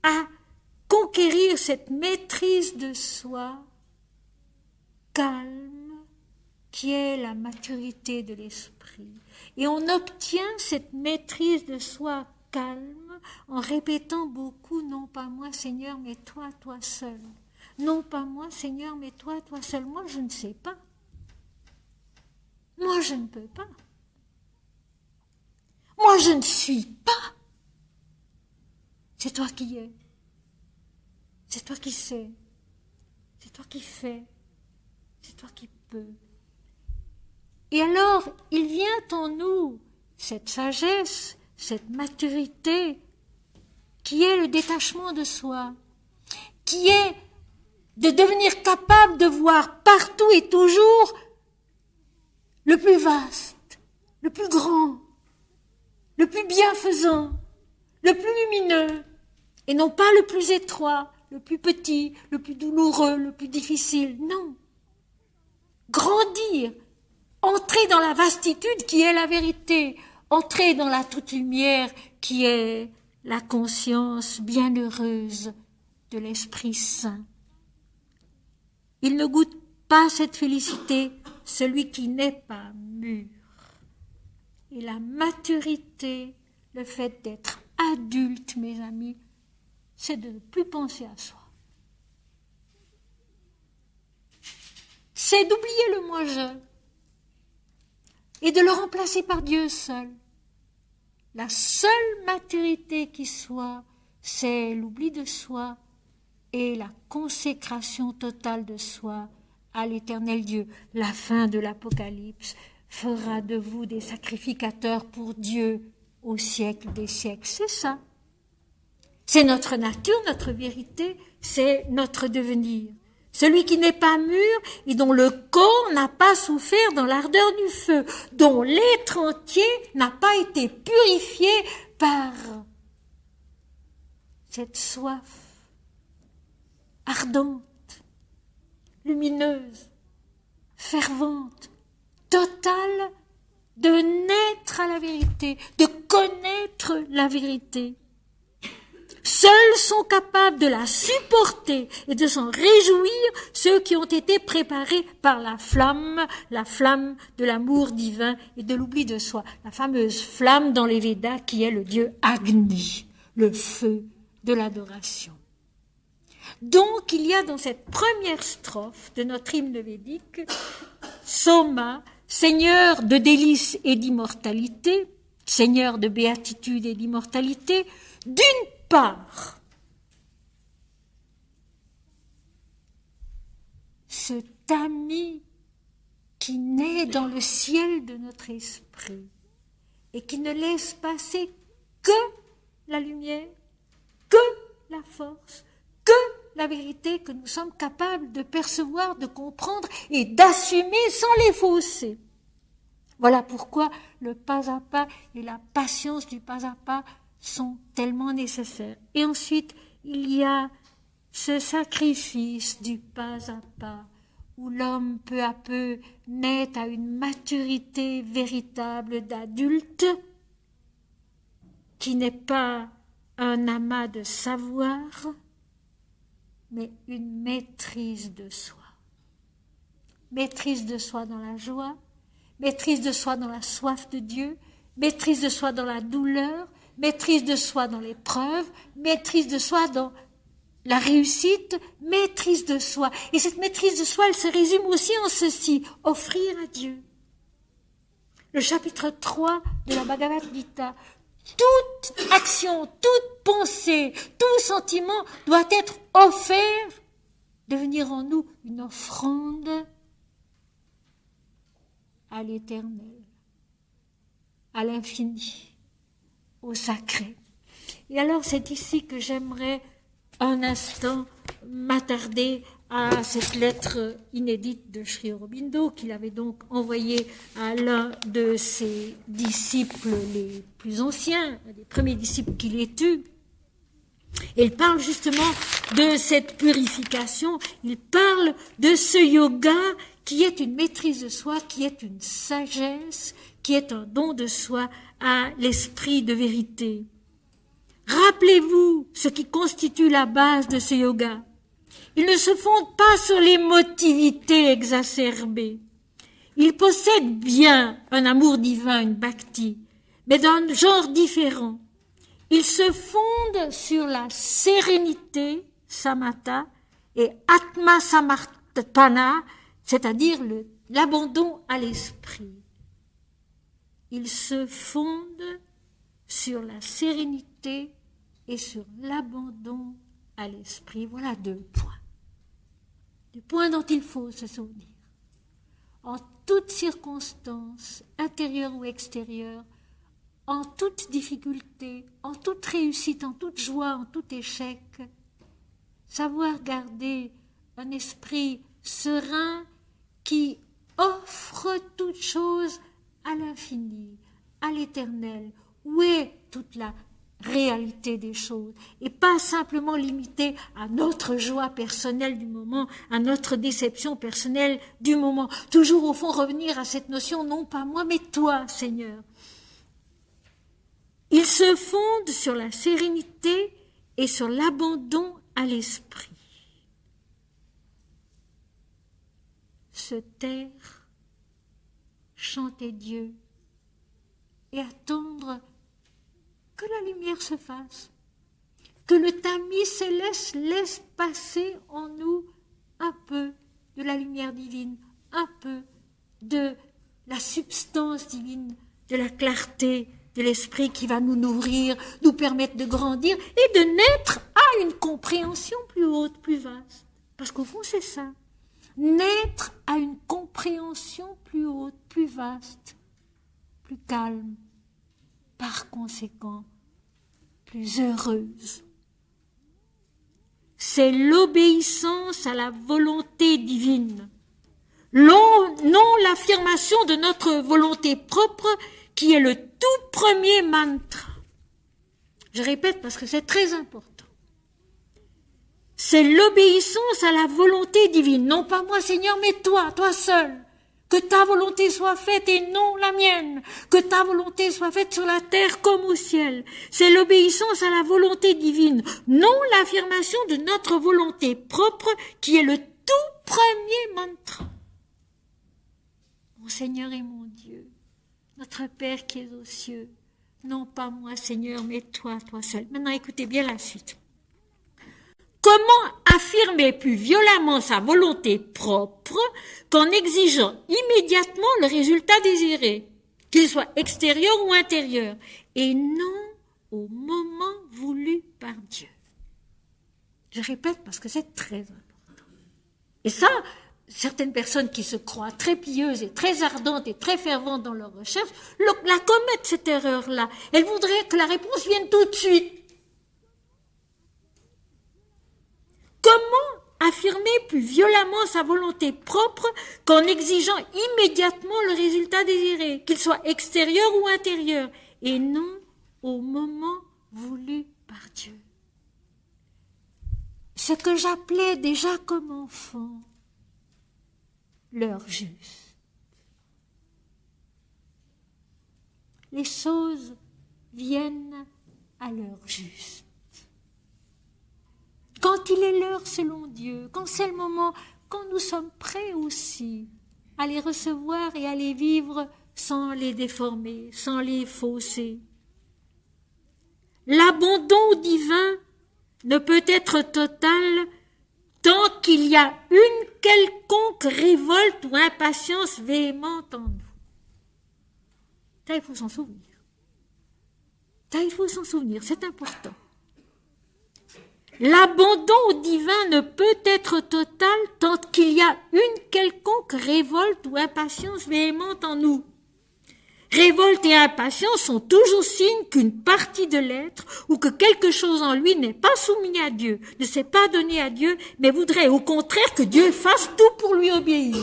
à conquérir cette maîtrise de soi calme, qui est la maturité de l'esprit. Et on obtient cette maîtrise de soi calme en répétant beaucoup, non pas moi Seigneur, mais toi, toi seul. Non pas moi Seigneur, mais toi, toi seul. Moi je ne sais pas. Moi je ne peux pas. Moi je ne suis pas. C'est toi qui es. C'est toi qui sais. C'est toi qui fais. C'est toi qui peux. Et alors, il vient en nous cette sagesse, cette maturité, qui est le détachement de soi, qui est de devenir capable de voir partout et toujours le plus vaste, le plus grand, le plus bienfaisant, le plus lumineux, et non pas le plus étroit, le plus petit, le plus douloureux, le plus difficile, non. grandir, entrer dans la vastitude qui est la vérité, entrer dans la toute lumière qui est la conscience bienheureuse de l'Esprit Saint. Il ne goûte pas cette félicité celui qui n'est pas mûr. Et la maturité, le fait d'être adulte, mes amis, c'est de ne plus penser à soi. C'est d'oublier le moi-je et de le remplacer par Dieu seul. La seule maturité qui soit, c'est l'oubli de soi et la consécration totale de soi à l'Éternel Dieu. La fin de l'Apocalypse fera de vous des sacrificateurs pour Dieu au siècle des siècles. C'est ça. C'est notre nature, notre vérité, c'est notre devenir. Celui qui n'est pas mûr et dont le corps n'a pas souffert dans l'ardeur du feu, dont l'être entier n'a pas été purifié par cette soif ardente, lumineuse, fervente, totale de naître à la vérité, de connaître la vérité. Seuls sont capables de la supporter et de s'en réjouir ceux qui ont été préparés par la flamme de l'amour divin et de l'oubli de soi, la fameuse flamme dans les Védas qui est le dieu Agni, le feu de l'adoration. Donc il y a dans cette première strophe de notre hymne védique, Soma, Seigneur de délices et d'immortalité, Seigneur de béatitude et d'immortalité, d'une part, cet ami qui naît dans le ciel de notre esprit et qui ne laisse passer que la lumière, que la force, que la vérité que nous sommes capables de percevoir, de comprendre et d'assumer sans les fausser. Voilà pourquoi le pas à pas et la patience du pas à pas sont tellement nécessaires. Et ensuite, il y a ce sacrifice du pas à pas, où l'homme peu à peu naît à une maturité véritable d'adulte, qui n'est pas un amas de savoir, mais une maîtrise de soi. Maîtrise de soi dans la joie, maîtrise de soi dans la soif de Dieu, maîtrise de soi dans la douleur, maîtrise de soi dans l'épreuve, maîtrise de soi dans la réussite, maîtrise de soi. Et cette maîtrise de soi, elle se résume aussi en ceci, offrir à Dieu. Le chapitre 3 de la Bhagavad Gita, toute action, toute pensée, tout sentiment doit être offert, devenir en nous une offrande à l'éternel, à l'infini, au sacré. Et alors c'est ici que j'aimerais un instant m'attarder à cette lettre inédite de Sri Aurobindo qu'il avait donc envoyée à l'un de ses disciples les plus anciens, un des premiers disciples qu'il ait eus. Et il parle justement de cette purification, il parle de ce yoga qui est une maîtrise de soi, qui est une sagesse, qui est un don de soi à l'esprit de vérité. Rappelez-vous ce qui constitue la base de ce yoga. Il ne se fonde pas sur l'émotivité exacerbée. Il possède bien un amour divin, une bhakti, mais d'un genre différent. Il se fonde sur la sérénité, samatha, et atma samartana, c'est-à-dire l'abandon à l'esprit. Il se fonde sur la sérénité et sur l'abandon à l'esprit. Voilà 2 points. 2 points dont il faut se souvenir. En toutes circonstances, intérieures ou extérieures, en toute difficulté, en toute réussite, en toute joie, en tout échec, savoir garder un esprit serein qui offre toute chose à l'infini, à l'éternel. Où est toute la réalité des choses et pas simplement limité à notre joie personnelle du moment, à notre déception personnelle du moment. Toujours au fond revenir à cette notion, non pas moi, mais toi, Seigneur. Il se fonde sur la sérénité et sur l'abandon à l'esprit. Se taire, chanter Dieu et attendre que la lumière se fasse, que le tamis céleste laisse passer en nous un peu de la lumière divine, un peu de la substance divine, de la clarté de l'esprit qui va nous nourrir, nous permettre de grandir et de naître à une compréhension plus haute, plus vaste. Parce qu'au fond, c'est ça. Naître à une compréhension plus haute, plus vaste, plus calme, par conséquent, plus heureuse. C'est l'obéissance à la volonté divine, non l'affirmation de notre volonté propre qui est le tout premier mantra. Je répète parce que c'est très important. C'est l'obéissance à la volonté divine, non pas moi Seigneur, mais toi seul. Que ta volonté soit faite et non la mienne. Que ta volonté soit faite sur la terre comme au ciel. C'est l'obéissance à la volonté divine, non l'affirmation de notre volonté propre qui est le tout premier mantra. Mon Seigneur et mon Dieu, notre Père qui est aux cieux, non pas moi Seigneur, mais toi seul. Maintenant écoutez bien la suite. Comment affirmer plus violemment sa volonté propre qu'en exigeant immédiatement le résultat désiré, qu'il soit extérieur ou intérieur, et non au moment voulu par Dieu? Je répète parce que c'est très important. Et ça, certaines personnes qui se croient très pieuses et très ardentes et très ferventes dans leur recherche, la commettent cette erreur-là. Elles voudraient que la réponse vienne tout de suite. Comment affirmer plus violemment sa volonté propre qu'en exigeant immédiatement le résultat désiré, qu'il soit extérieur ou intérieur, et non au moment voulu par Dieu? Ce que j'appelais déjà comme enfant l'heure juste. Les choses viennent à l'heure juste. Quand il est l'heure selon Dieu, quand c'est le moment, quand nous sommes prêts aussi à les recevoir et à les vivre sans les déformer, sans les fausser. L'abandon divin ne peut être total tant qu'il y a une quelconque révolte ou impatience véhémente en nous. Ça, il faut s'en souvenir. C'est important. L'abandon au divin ne peut être total tant qu'il y a une quelconque révolte ou impatience véhémente en nous. Révolte et impatience sont toujours signes qu'une partie de l'être ou que quelque chose en lui n'est pas soumis à Dieu, ne s'est pas donné à Dieu, mais voudrait au contraire que Dieu fasse tout pour lui obéir.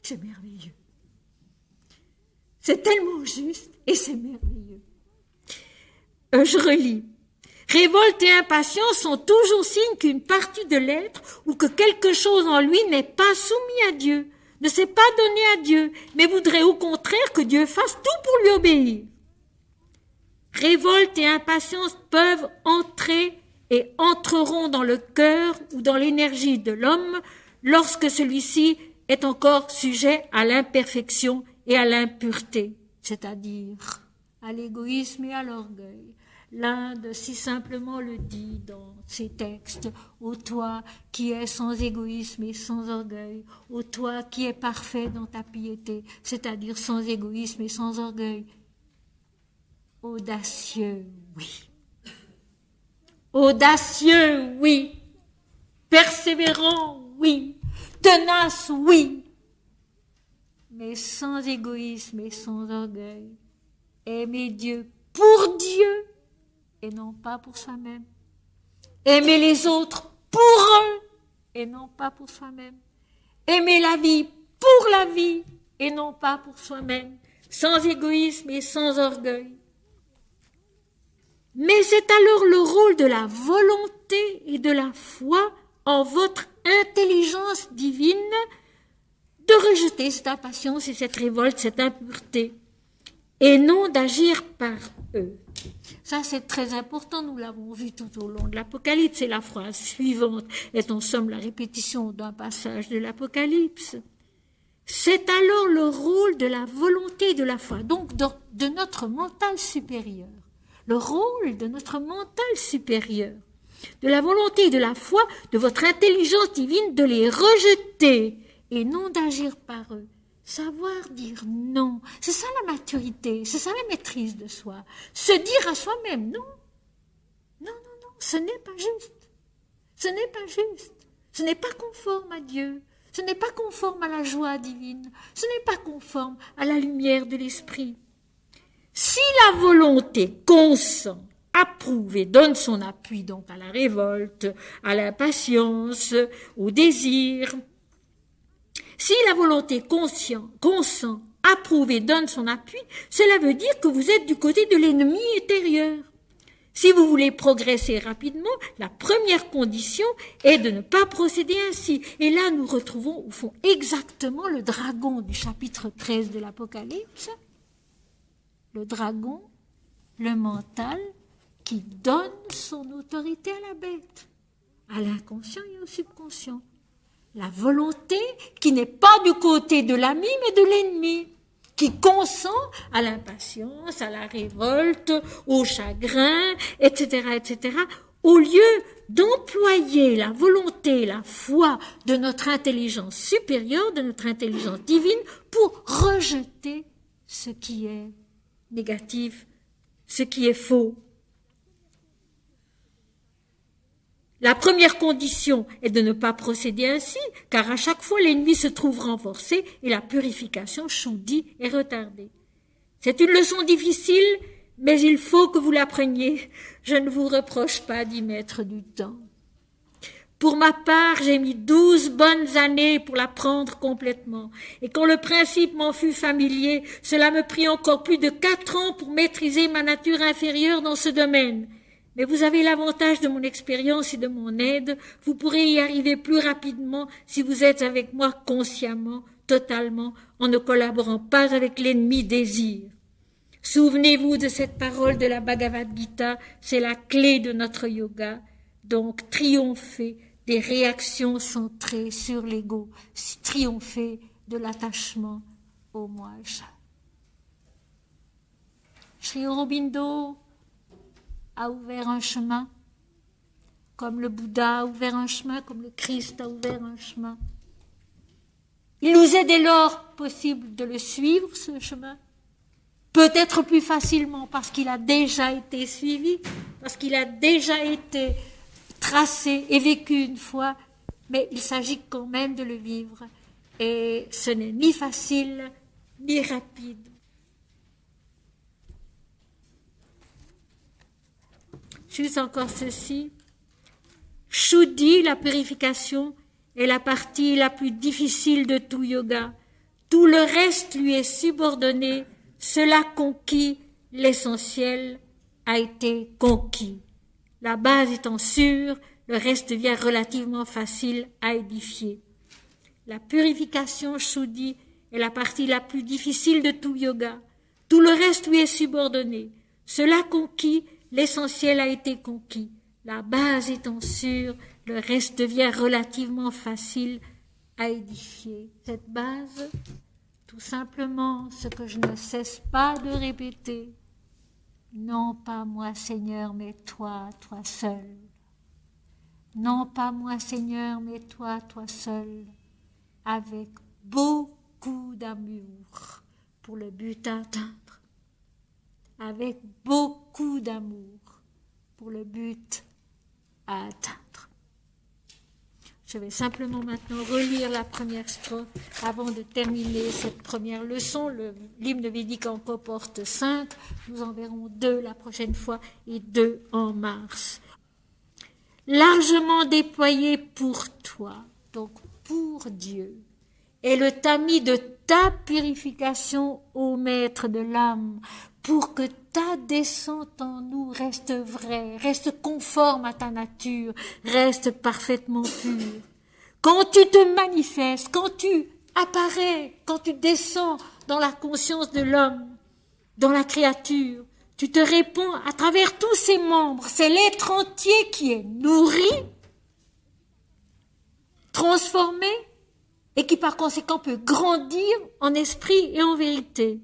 C'est merveilleux. C'est tellement juste et c'est merveilleux. Je relis. Révolte et impatience sont toujours signes qu'une partie de l'être ou que quelque chose en lui n'est pas soumis à Dieu, ne s'est pas donné à Dieu, mais voudrait au contraire que Dieu fasse tout pour lui obéir. Révolte et impatience peuvent entrer et entreront dans le cœur ou dans l'énergie de l'homme lorsque celui-ci est encore sujet à l'imperfection et à l'impureté, c'est-à-dire à l'égoïsme et à l'orgueil. L'Inde si simplement le dit dans ses textes, ô toi qui es sans égoïsme et sans orgueil, ô toi qui es parfait dans ta piété, c'est-à-dire sans égoïsme et sans orgueil. Audacieux, oui. Audacieux, oui. Persévérant, oui. Tenace, oui. Mais sans égoïsme et sans orgueil. Aimer Dieu pour Dieu et non pas pour soi-même. Aimer les autres pour eux et non pas pour soi-même. Aimer la vie pour la vie et non pas pour soi-même. Sans égoïsme et sans orgueil. Mais c'est alors le rôle de la volonté et de la foi en votre intelligence divine de rejeter cette impatience et cette révolte, cette impureté, et non d'agir par eux. Ça, c'est très important, nous l'avons vu tout au long de l'Apocalypse, et la phrase suivante est en somme la répétition d'un passage de l'Apocalypse. C'est alors le rôle de la volonté et de la foi, donc de notre mental supérieur. Le rôle de notre mental supérieur, de la volonté et de la foi, de votre intelligence divine, de les rejeter et non d'agir par eux. Savoir dire non, c'est ça la maturité, c'est ça la maîtrise de soi. Se dire à soi-même non, non, non, non, ce n'est pas juste, ce n'est pas juste, ce n'est pas conforme à Dieu, ce n'est pas conforme à la joie divine, ce n'est pas conforme à la lumière de l'esprit. Si la volonté consent, approuve et donne son appui donc à la révolte, à l'impatience, au désir, si la volonté consent, approuve et donne son appui, cela veut dire que vous êtes du côté de l'ennemi intérieur. Si vous voulez progresser rapidement, la première condition est de ne pas procéder ainsi. Et là, nous retrouvons au fond exactement le dragon du chapitre 13 de l'Apocalypse. Le dragon, le mental, qui donne son autorité à la bête, à l'inconscient et au subconscient. La volonté qui n'est pas du côté de l'ami mais de l'ennemi, qui consent à l'impatience, à la révolte, au chagrin, etc., etc., au lieu d'employer la volonté, la foi de notre intelligence supérieure, de notre intelligence divine, pour rejeter ce qui est négatif, ce qui est faux. La première condition est de ne pas procéder ainsi, car à chaque fois l'ennemi se trouve renforcé et la purification choudie et retardée. C'est une leçon difficile, mais il faut que vous l'appreniez. Je ne vous reproche pas d'y mettre du temps. Pour ma part, j'ai mis 12 bonnes années pour l'apprendre complètement. Et quand le principe m'en fut familier, cela me prit encore plus de 4 ans pour maîtriser ma nature inférieure dans ce domaine. Mais vous avez l'avantage de mon expérience et de mon aide. Vous pourrez y arriver plus rapidement si vous êtes avec moi consciemment, totalement, en ne collaborant pas avec l'ennemi désir. Souvenez-vous de cette parole de la Bhagavad Gita, c'est la clé de notre yoga. Donc, triompher des réactions centrées sur l'ego, triompher de l'attachement au moi-je. Sri Aurobindo a ouvert un chemin, comme le Bouddha a ouvert un chemin, comme le Christ a ouvert un chemin. Il nous est dès lors possible de le suivre, ce chemin, peut-être plus facilement parce qu'il a déjà été suivi, parce qu'il a déjà été tracé et vécu une fois, mais il s'agit quand même de le vivre. Et ce n'est ni facile, ni rapide. Juste encore ceci. Shuddhi, la purification, est la partie la plus difficile de tout yoga. Tout le reste lui est subordonné. Cela conquis, l'essentiel a été conquis. La base étant sûre, le reste devient relativement facile à édifier. La purification Shuddhi est la partie la plus difficile de tout yoga. Tout le reste lui est subordonné. Cela conquis, l'essentiel a été conquis. La base étant sûre, le reste devient relativement facile à édifier. Cette base, tout simplement ce que je ne cesse pas de répéter. Non pas moi, Seigneur, mais toi, toi seul. Non pas moi, Seigneur, mais toi, toi seul. Avec beaucoup d'amour pour le but à atteindre. Avec beaucoup d'amour pour le but à atteindre. Je vais simplement maintenant relire la première strophe avant de terminer cette première leçon. L'hymne védique en comporte 5. Nous en verrons 2 la prochaine fois et 2 en mars. Largement déployé pour toi, donc pour Dieu, est le tamis de ta purification, ô maître de l'âme, pour que ta descente en nous reste vraie, reste conforme à ta nature, reste parfaitement pure. Quand tu te manifestes, quand tu apparais, quand tu descends dans la conscience de l'homme, dans la créature, tu te répands à travers tous ses membres. C'est l'être entier qui est nourri, transformé, et qui par conséquent peut grandir en esprit et en vérité.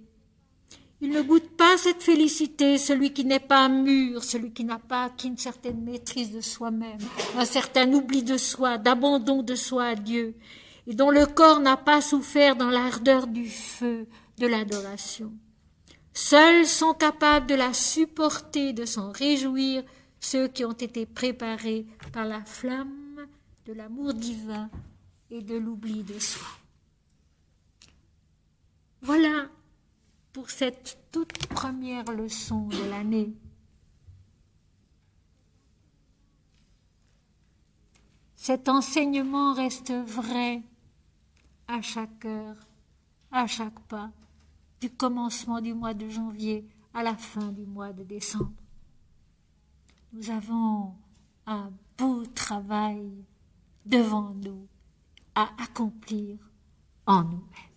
Il ne goûte pas cette félicité, celui qui n'est pas mûr, celui qui n'a pas acquis une certaine maîtrise de soi-même, un certain oubli de soi, d'abandon de soi à Dieu, et dont le corps n'a pas souffert dans l'ardeur du feu de l'adoration. Seuls sont capables de la supporter, de s'en réjouir, ceux qui ont été préparés par la flamme de l'amour divin et de l'oubli de soi. Voilà pour cette toute première leçon de l'année. Cet enseignement reste vrai à chaque heure, à chaque pas, du commencement du mois de janvier à la fin du mois de décembre. Nous avons un beau travail devant nous à accomplir en nous-mêmes.